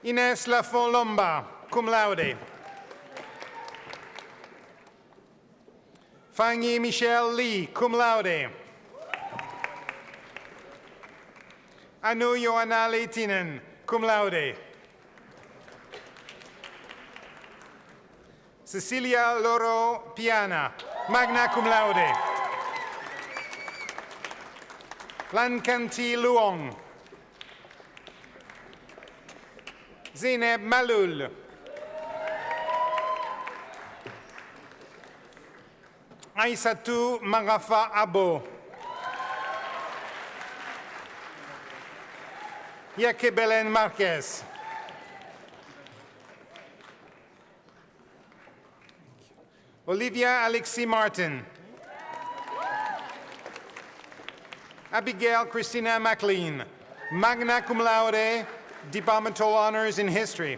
Ines Lafont-Lomba, cum laude. Fangi Michelle Lee, cum laude. Anu Johanna Leitinen, cum laude. Cecilia Loro Piana, magna cum laude. Lankanti Luong. Zeynep Malul. Aissatou Marafa Abo. Yakebelen Marquez. Olivia Alexis Martin. Abigail Christina MacLean, magna cum laude, Departmental Honors in History.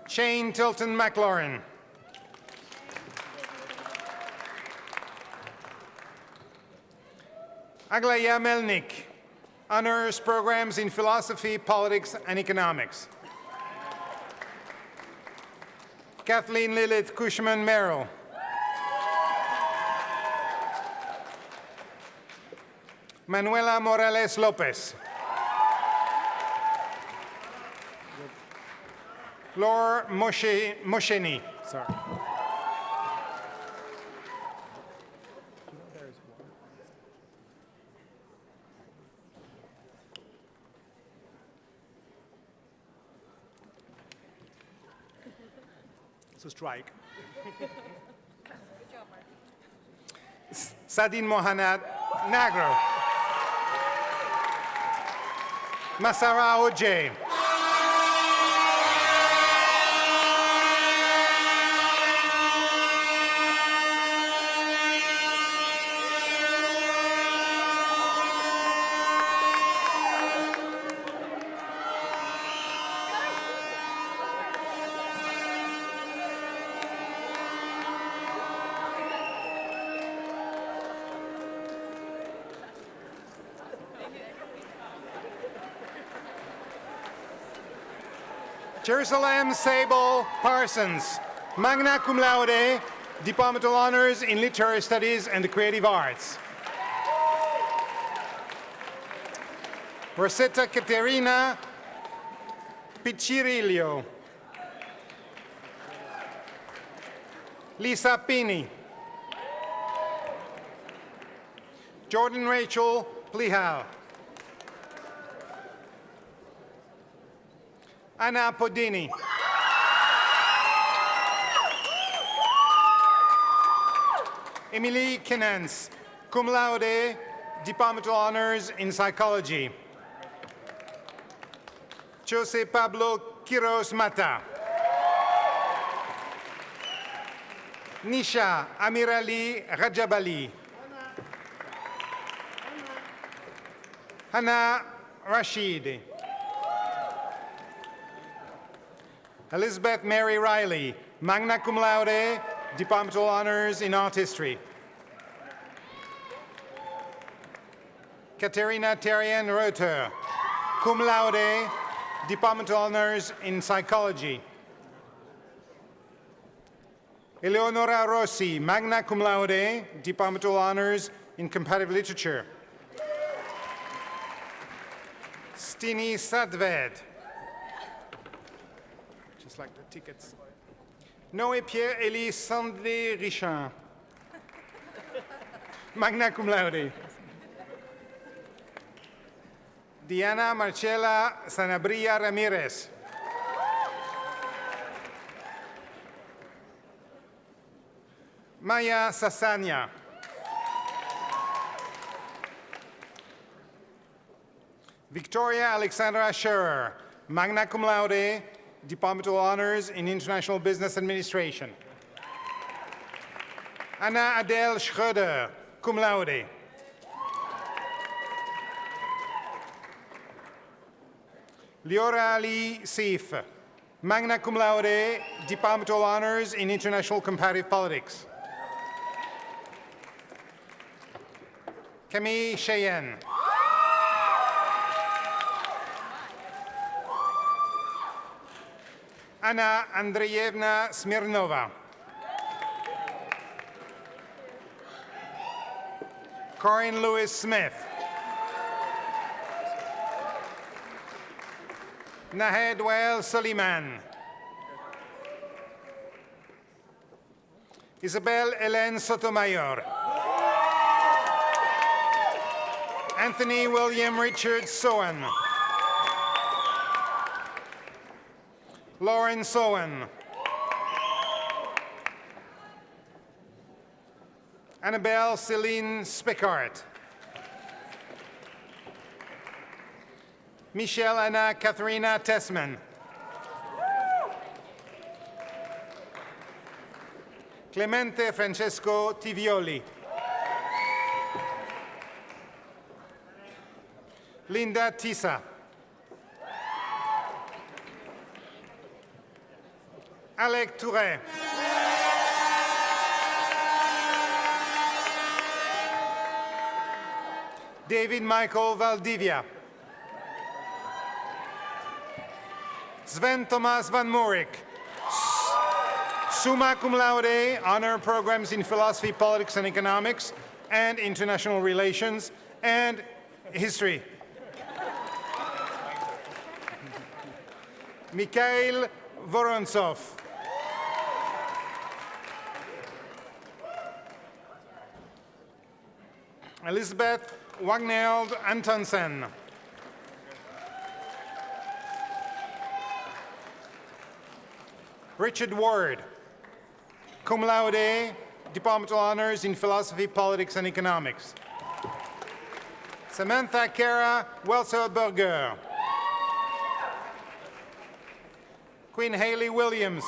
Shane Tilton McLaurin. Aglaya Melnik, honors programs in philosophy, politics, and economics. Kathleen Lilith Cushman Merrill. Manuela Morales Lopez. Laura Mosheni. Sorry. It's a strike. Sadin Mohanad Nagro. Masara Ojay. Jerusalem Sable Parsons, magna cum laude, Departmental Honors in Literary Studies and the Creative Arts. Rosetta Caterina Piccirillo. Lisa Pini. Jordan Rachel Plihal. Anna Podini. Emily Kinans, cum laude, Departmental Honors in Psychology. Jose Pablo Quiros Mata. Nisha Amirali Rajabali. Hannah Rashid. Elizabeth Mary Riley, magna cum laude, Departmental Honors in Art History. Katerina Terrien Reuter, cum laude, Departmental Honors in Psychology. Eleonora Rossi, magna cum laude, Departmental Honors in Comparative Literature. Stini Sadved, just like the tickets. Noé Pierre-Élie Sandé Richard, magna cum laude. Diana Marcela Sanabria Ramirez. Maya Sasanya. Victoria Alexandra Scherer, magna cum laude, Departmental Honors in International Business Administration. Anna Adele Schröder, cum laude. Liora Ali Seif, magna cum laude, Departmental Honors in International Comparative Politics. Camille Cheyenne. Anna Andreyevna Smirnova. Corinne Lewis Smith. Nahed Wael Soliman. Isabel Hélène Sotomayor. Anthony William Richard Sowen. Lauren Sowen. Annabelle Celine Spickart. Michelle Anna Katharina Tessman. Clemente Francesco Tivioli. Linda Tisa. Alec Touré. David Michael Valdivia. Sven Thomas van Morik. Summa cum laude, honor programs in philosophy, politics, and economics, and international relations, and history. Mikhail Vorontsov. Elizabeth Wagneld Antonsen. Richard Ward, cum laude, Departmental Honors in Philosophy, Politics, and Economics. Samantha Kara Welser-Berger. Queen Haley Williams.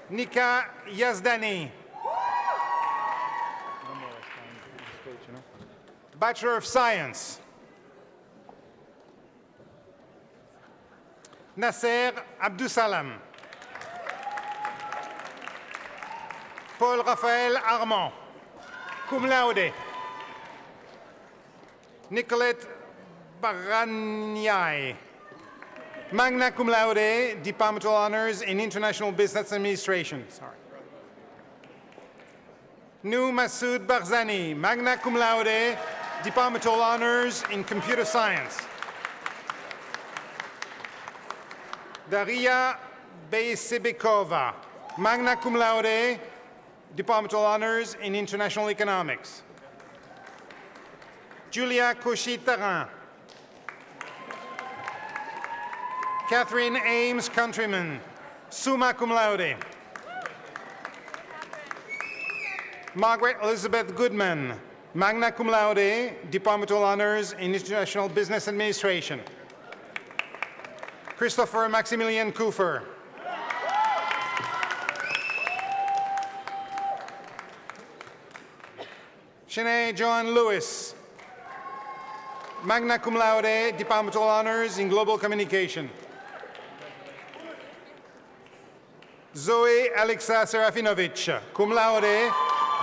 Nika Yazdani. Bachelor of Science. Nasser Abdusalam. Paul Raphaël Armand, cum laude. Nicolette Baraniai, magna cum laude, Departmental Honors in International Business Administration. Nou Masoud Barzani, magna cum laude, Departmental Honors in Computer Science. Daria Beysebekova, Magna cum laude, Departmental Honors in International Economics. Julia Cauchy-Tarin. Catherine Ames Countryman, summa cum laude. Margaret Elizabeth Goodman, magna cum laude, Departmental Honors in International Business Administration. Christopher Maximilian Kufer. Shanae John Lewis, magna cum laude, Departmental Honors in Global Communication. Zoe Alexa Serafinovich, cum laude,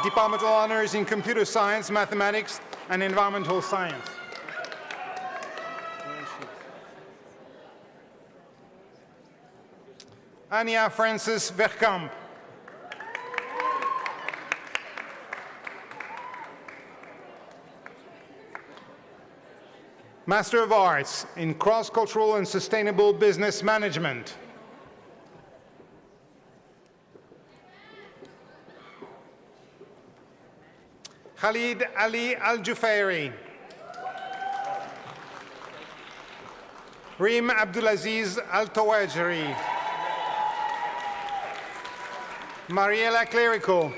Departmental Honors in Computer Science, Mathematics, and Environmental Science. Anya Frances Verkamp. Master of Arts in Cross-Cultural and Sustainable Business Management. Khalid Ali Al-Jufairi. Reem Abdulaziz Al-Tawajiri. Mariela Clerico.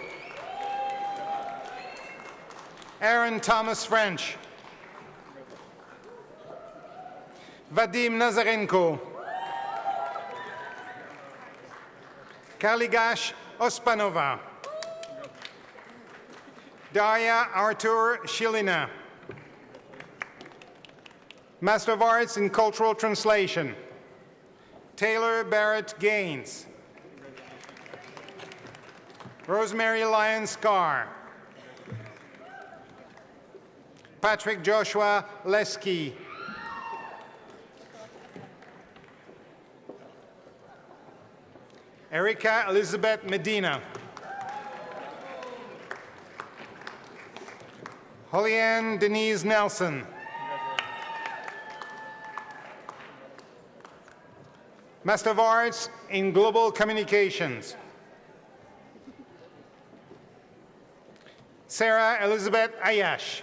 Aaron Thomas French. Vadim Nazarenko. Kaligash Ospanova. Daria Artur Shilina. Master of Arts in Cultural Translation. Taylor Barrett Gaines. Rosemary Lyons Carr. Patrick Joshua Lesky. Erica Elizabeth Medina. Hollyanne Denise Nelson. Master of Arts in Global Communications. Sarah Elizabeth Ayash.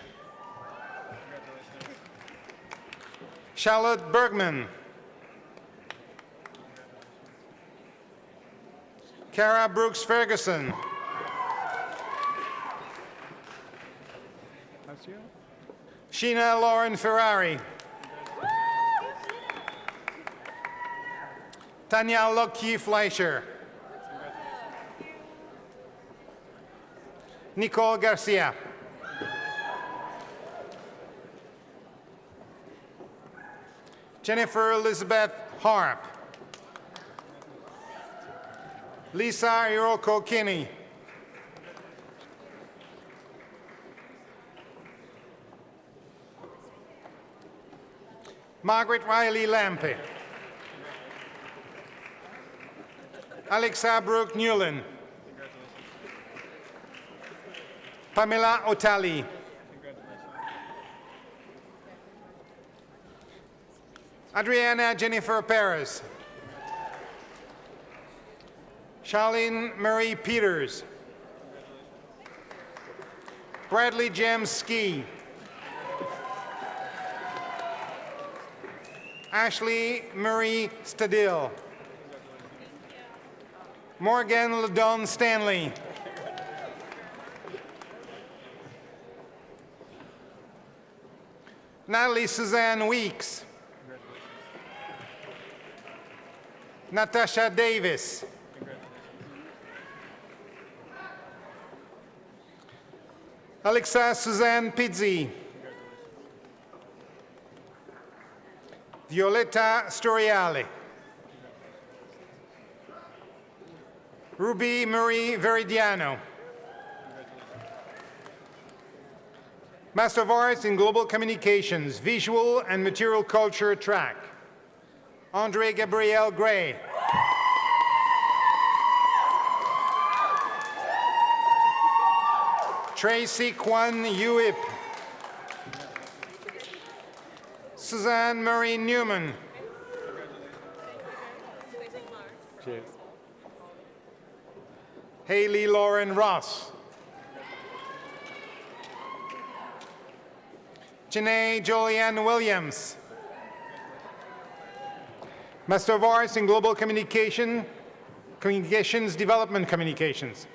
Charlotte Bergman. Kara Brooks Ferguson. Sheena Lauren Ferrari. Tanya Loki Fleischer. Nicole Garcia. Jennifer Elizabeth Harp. Lisa Iroko Kinney. Margaret Riley Lampe. Alexa Brooke Newland. Pamela Otali. Adriana Jennifer Perez. Charlene Marie Peters. Bradley James Ski. Ashley Marie Stadil. Morgan Ladon Stanley. Natalie Suzanne Weeks. Natasha Davis. Alexa Suzanne Pizzi. Violetta Storiale. Ruby Marie Veridiano. Master of Arts in Global Communications, Visual and Material Culture track. Andre Gabriel Gray. Tracy Kwan Uip. Suzanne Marie Newman. Cheers. Haley Lauren Ross. Janae Julianne Williams. Master of Arts in Global Communications, Development Communications.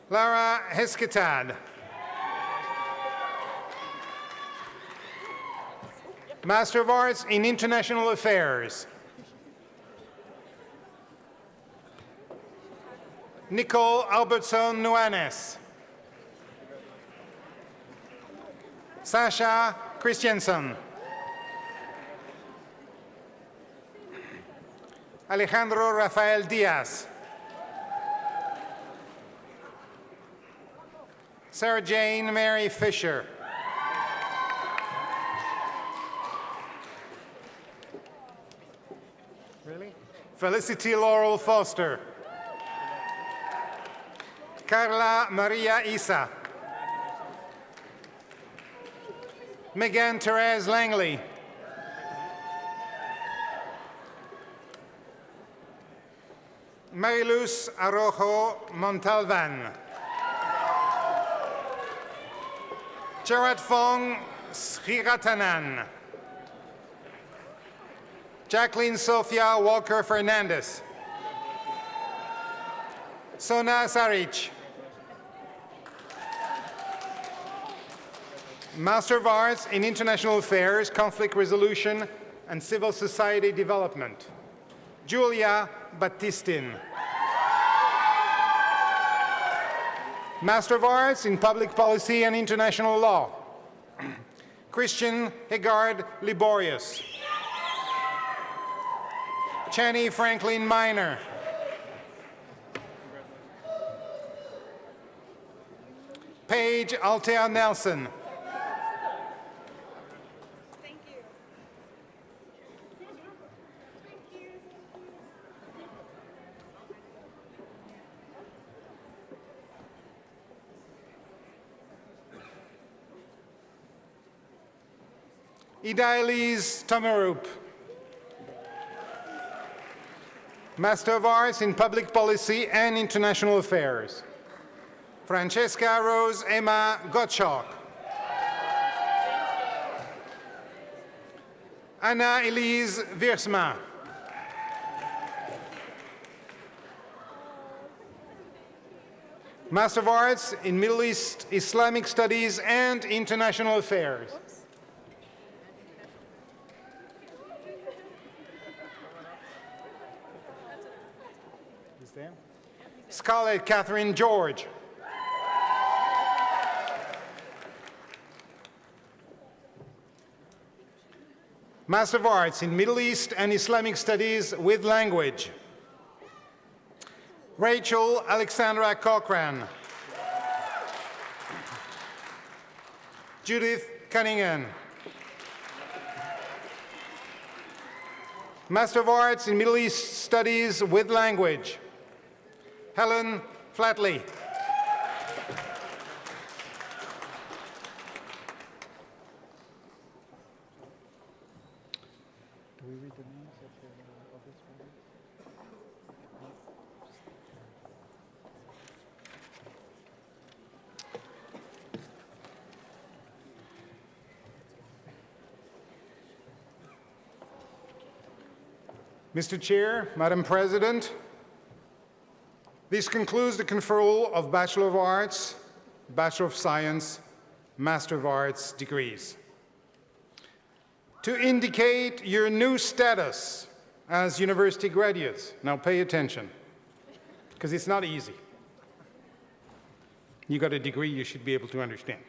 Lara Hesketad. Master of Arts in International Affairs. Nicole Albertson Nuanes. Sasha Christiansen. Alejandro Rafael Diaz. Sarah Jane Mary Fisher. Really? Felicity Laurel Foster. Carla Maria Isa. Megan Therese Langley. Mariluz Arrojo Montalvan. Charat Fong Sriratanan. Jacqueline Sofia Walker Fernandez. Sona Sarich. Master of Arts in International Affairs, Conflict Resolution, and Civil Society Development, Julia Battistin. Master of Arts in Public Policy and International Law, Christian Hegard Liborius. Channy Franklin Miner. Paige Altea Nelson. Idailis Tomarup. Master of Arts in Public Policy and International Affairs, Francesca Rose Emma Gottschalk. Anna Elise Wiersma. Master of Arts in Middle East Islamic Studies and International Affairs. Scarlett Catherine George. Master of Arts in Middle East and Islamic Studies with Language, Rachel Alexandra Cochran. Judith Cunningham. Master of Arts in Middle East Studies with Language, Helen Flatley. Do we read the names of this one? Mr. Chair, Madam President, this concludes the conferral of Bachelor of Arts, Bachelor of Science, Master of Arts degrees. To indicate your new status as university graduates, now pay attention, because it's not easy. You got a degree, you should be able to understand.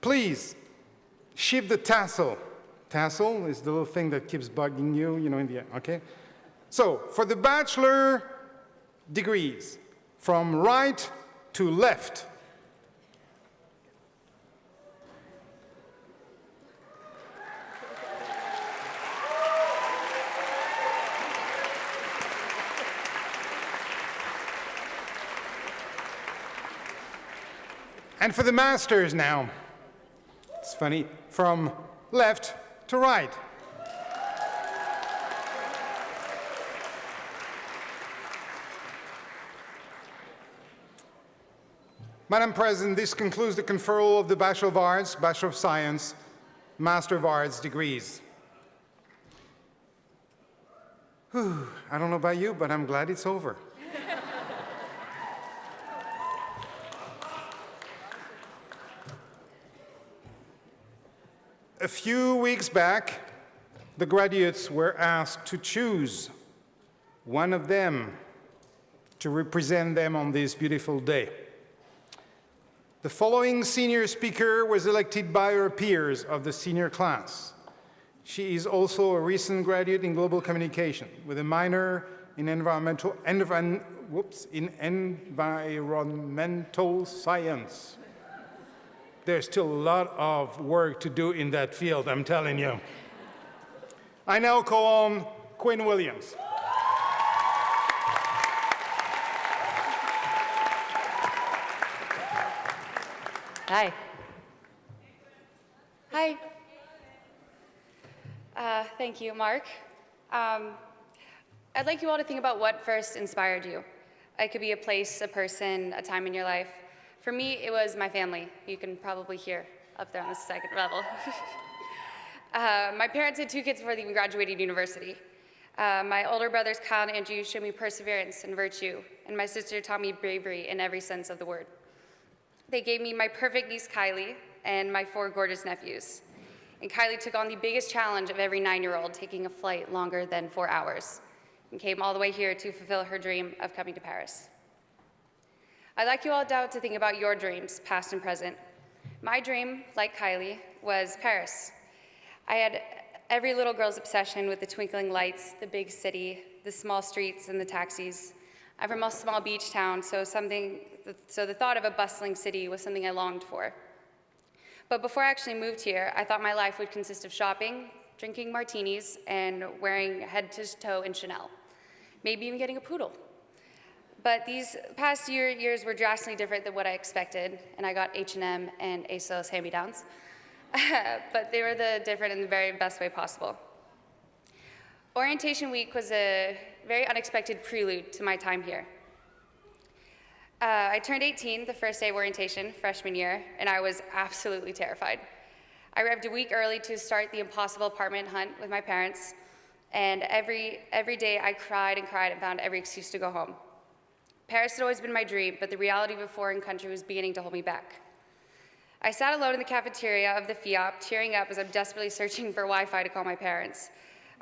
Please, shift the tassel. Tassel is the little thing that keeps bugging you, in the end, okay? So, for the bachelor degrees, from right to left. And for the masters now, it's funny, from left to right. Madam President, this concludes the conferral of the Bachelor of Arts, Bachelor of Science, Master of Arts degrees. Whew, I don't know about you, but I'm glad it's over. A few weeks back, the graduates were asked to choose one of them to represent them on this beautiful day. The following senior speaker was elected by her peers of the senior class. She is also a recent graduate in global communication with a minor in environmental science. There's still a lot of work to do in that field, I'm telling you. I now call on Quinn Williams. Hi. Hi. Thank you, Mark. I'd like you all to think about what first inspired you. It could be a place, a person, a time in your life. For me, it was my family. You can probably hear up there on the second level. My parents had 2 kids before they even graduated university. My older brothers, Kyle and Andrew, showed me perseverance and virtue, and my sister taught me bravery in every sense of the word. They gave me my perfect niece, Kylie, and my 4 gorgeous nephews. And Kylie took on the biggest challenge of every 9-year-old, taking a flight longer than 4 hours, and came all the way here to fulfill her dream of coming to Paris. I'd like you all to think about your dreams, past and present. My dream, like Kylie, was Paris. I had every little girl's obsession with the twinkling lights, the big city, the small streets, and the taxis. I'm from a small beach town, so the thought of a bustling city was something I longed for. But before I actually moved here, I thought my life would consist of shopping, drinking martinis, and wearing head to toe in Chanel. Maybe even getting a poodle. But these past years were drastically different than what I expected, and I got H&M and ASOS hand-me-downs. But they were different in the very best way possible. Orientation week was a very unexpected prelude to my time here. I turned 18 the first day of orientation, freshman year, and I was absolutely terrified. I arrived a week early to start the impossible apartment hunt with my parents, and every day I cried and cried and found every excuse to go home. Paris had always been my dream, but the reality of a foreign country was beginning to hold me back. I sat alone in the cafeteria of the FIAP, tearing up as I'm desperately searching for Wi-Fi to call my parents.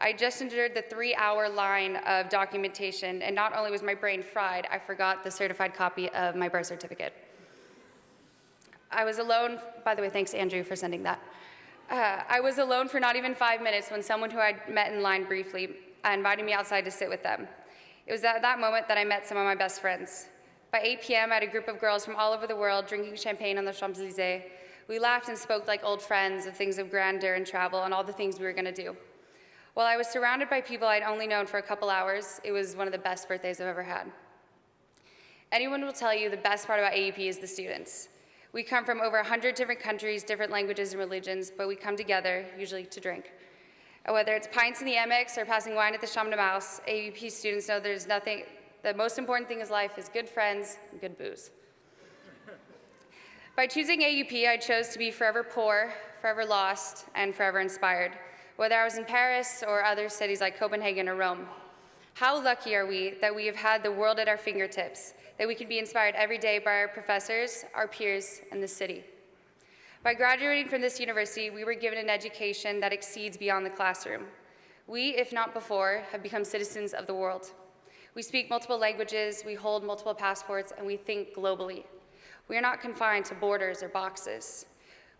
I just endured the 3-hour line of documentation, and not only was my brain fried, I forgot the certified copy of my birth certificate. I was alone, by the way, thanks Andrew for sending that. I was alone for not even 5 minutes when someone who I'd met in line briefly invited me outside to sit with them. It was at that moment that I met some of my best friends. By 8 p.m., I had a group of girls from all over the world drinking champagne on the Champs-Élysées. We laughed and spoke like old friends of things of grandeur and travel and all the things we were going to do. While I was surrounded by people I'd only known for a couple hours, it was one of the best birthdays I've ever had. Anyone will tell you the best part about AUP is the students. We come from over 100 different countries, different languages and religions, but we come together, usually to drink. Whether it's pints in the MX or passing wine at the Champ de Mars, AUP students know there's nothing, the most important thing in life is good friends and good booze. By choosing AUP, I chose to be forever poor, forever lost, and forever inspired, whether I was in Paris or other cities like Copenhagen or Rome. How lucky are we that we have had the world at our fingertips, that we can be inspired every day by our professors, our peers, and the city. By graduating from this university, we were given an education that exceeds beyond the classroom. We, if not before, have become citizens of the world. We speak multiple languages, we hold multiple passports, and we think globally. We are not confined to borders or boxes.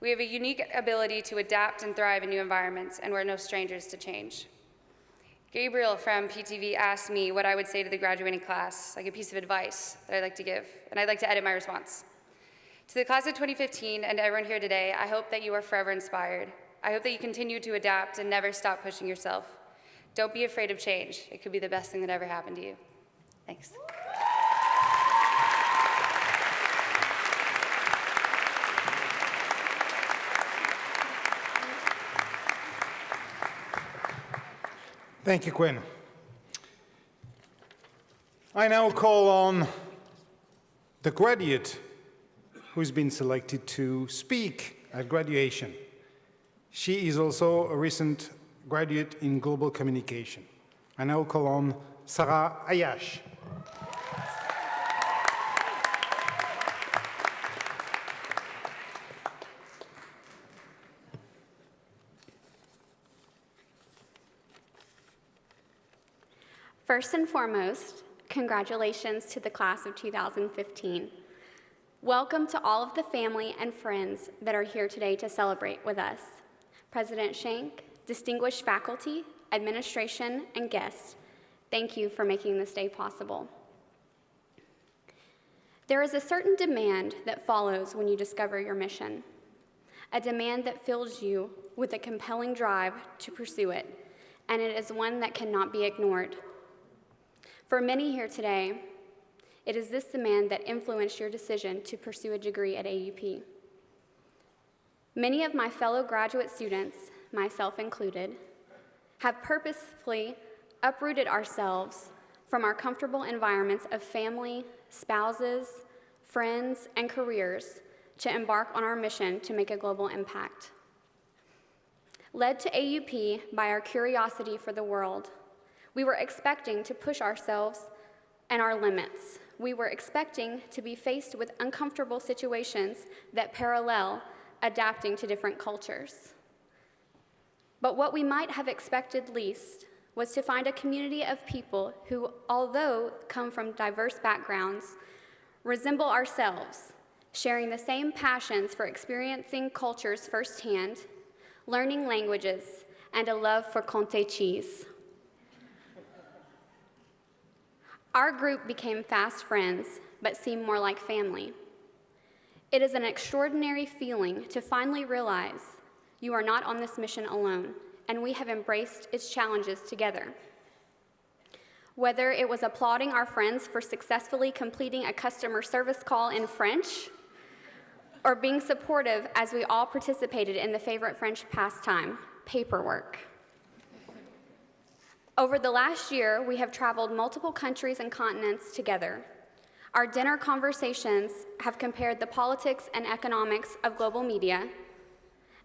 We have a unique ability to adapt and thrive in new environments, and we're no strangers to change. Gabriel from PTV asked me what I would say to the graduating class, like a piece of advice that I'd like to give, and I'd like to edit my response. To the class of 2015 and to everyone here today, I hope that you are forever inspired. I hope that you continue to adapt and never stop pushing yourself. Don't be afraid of change. It could be the best thing that ever happened to you. Thanks. Thank you, Quinn. I now call on the graduate who's been selected to speak at graduation. She is also a recent graduate in global communication. I now call on Sarah Ayash. First and foremost, congratulations to the class of 2015. Welcome to all of the family and friends that are here today to celebrate with us. President Schenck, distinguished faculty, administration, and guests, thank you for making this day possible. There is a certain demand that follows when you discover your mission, a demand that fills you with a compelling drive to pursue it, and it is one that cannot be ignored. For many here today, it is this demand that influenced your decision to pursue a degree at AUP. Many of my fellow graduate students, myself included, have purposefully uprooted ourselves from our comfortable environments of family, spouses, friends, and careers to embark on our mission to make a global impact. Led to AUP by our curiosity for the world, we were expecting to push ourselves and our limits. We were expecting to be faced with uncomfortable situations that parallel adapting to different cultures. But what we might have expected least was to find a community of people who, although come from diverse backgrounds, resemble ourselves, sharing the same passions for experiencing cultures firsthand, learning languages, and a love for Comté cheese. Our group became fast friends, but seemed more like family. It is an extraordinary feeling to finally realize you are not on this mission alone, and we have embraced its challenges together. Whether it was applauding our friends for successfully completing a customer service call in French, or being supportive as we all participated in the favorite French pastime, paperwork. Over the last year, we have traveled multiple countries and continents together. Our dinner conversations have compared the politics and economics of global media,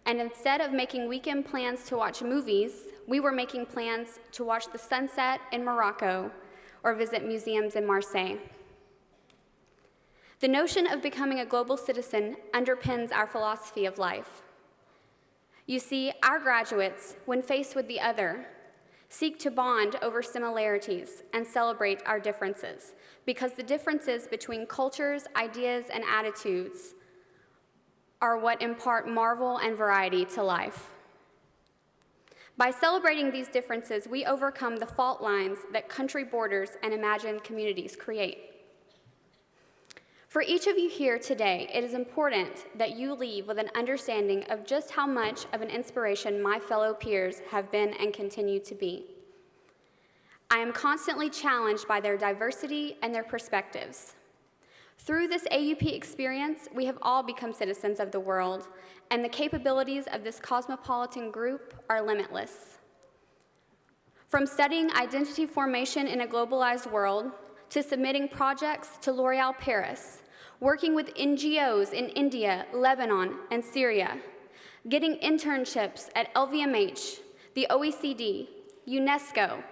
and instead of making weekend plans to watch movies, we were making plans to watch the sunset in Morocco or visit museums in Marseille. The notion of becoming a global citizen underpins our philosophy of life. You see, our graduates, when faced with the other, seek to bond over similarities and celebrate our differences, because the differences between cultures, ideas, and attitudes are what impart marvel and variety to life. By celebrating these differences, we overcome the fault lines that country borders and imagined communities create. For each of you here today, it is important that you leave with an understanding of just how much of an inspiration my fellow peers have been and continue to be. I am constantly challenged by their diversity and their perspectives. Through this AUP experience, we have all become citizens of the world, and the capabilities of this cosmopolitan group are limitless. From studying identity formation in a globalized world, to submitting projects to L'Oréal Paris, working with NGOs in India, Lebanon, and Syria, getting internships at LVMH, the OECD, UNESCO,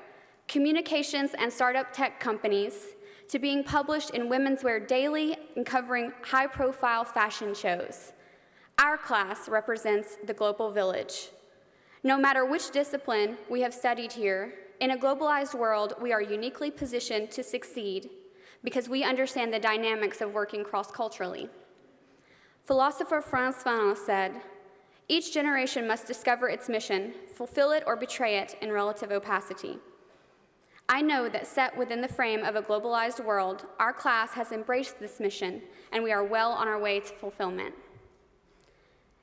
communications and startup tech companies, to being published in Women's Wear Daily and covering high-profile fashion shows. Our class represents the global village. No matter which discipline we have studied here, in a globalized world, we are uniquely positioned to succeed because we understand the dynamics of working cross-culturally. Philosopher Frantz Fanon said, "Each generation must discover its mission, fulfill it or betray it in relative opacity." I know that set within the frame of a globalized world, our class has embraced this mission, and we are well on our way to fulfillment.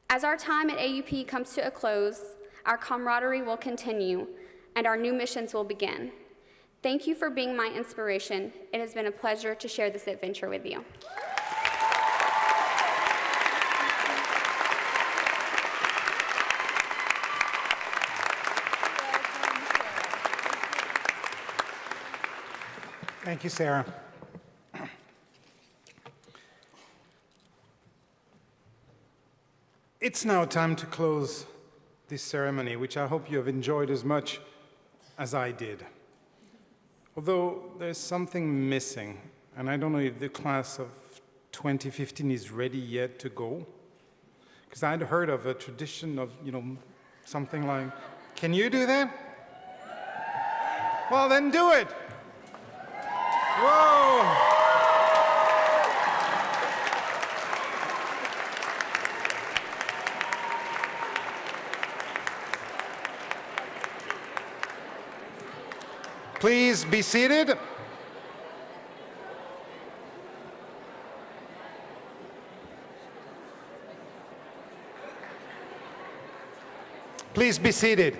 As our time at AUP comes to a close, our camaraderie will continue, and our new missions will begin. Thank you for being my inspiration. It has been a pleasure to share this adventure with you. Thank you, Sarah. It's now time to close this ceremony, which I hope you have enjoyed as much as I did. Although there's something missing, and I don't know if the class of 2015 is ready yet to go, because I'd heard of a tradition of, something like, can you do that? Well, then do it. Whoa. Please be seated. Please be seated.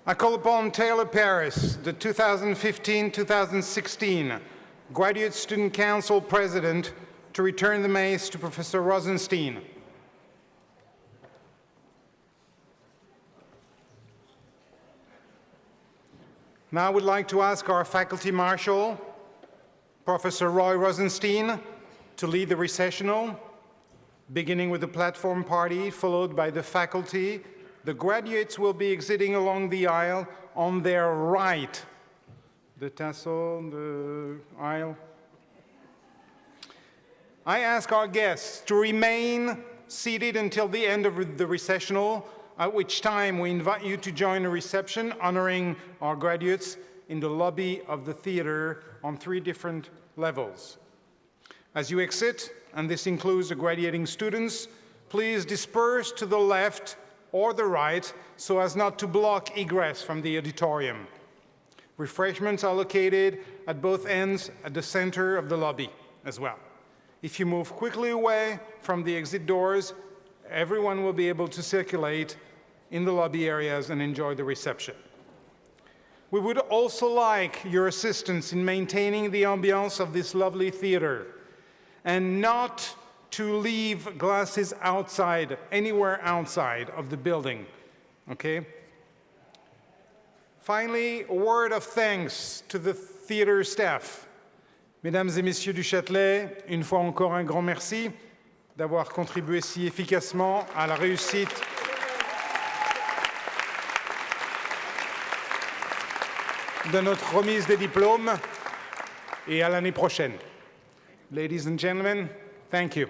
I call upon Taylor Paris, the 2015-2016 Graduate Student Council President, to return the mace to Professor Rosenstein. Now I would like to ask our Faculty Marshal, Professor Roy Rosenstein, to lead the recessional, beginning with the platform party, followed by the faculty. The graduates will be exiting along the aisle on their right. The tassel, the aisle. I ask our guests to remain seated until the end of the recessional, at which time we invite you to join a reception honoring our graduates in the lobby of the theater on 3 different levels. As you exit, and this includes the graduating students, please disperse to the left or the right so as not to block egress from the auditorium. Refreshments are located at both ends at the center of the lobby as well. If you move quickly away from the exit doors, everyone will be able to circulate in the lobby areas and enjoy the reception. We would also like your assistance in maintaining the ambiance of this lovely theater and not to leave glasses outside, anywhere outside of the building, okay? Finally, a word of thanks to the theater staff. Mesdames et messieurs du Châtelet, une fois encore un grand merci d'avoir contribué si efficacement à la réussite de notre remise des diplômes et à l'année prochaine. Ladies and gentlemen, thank you.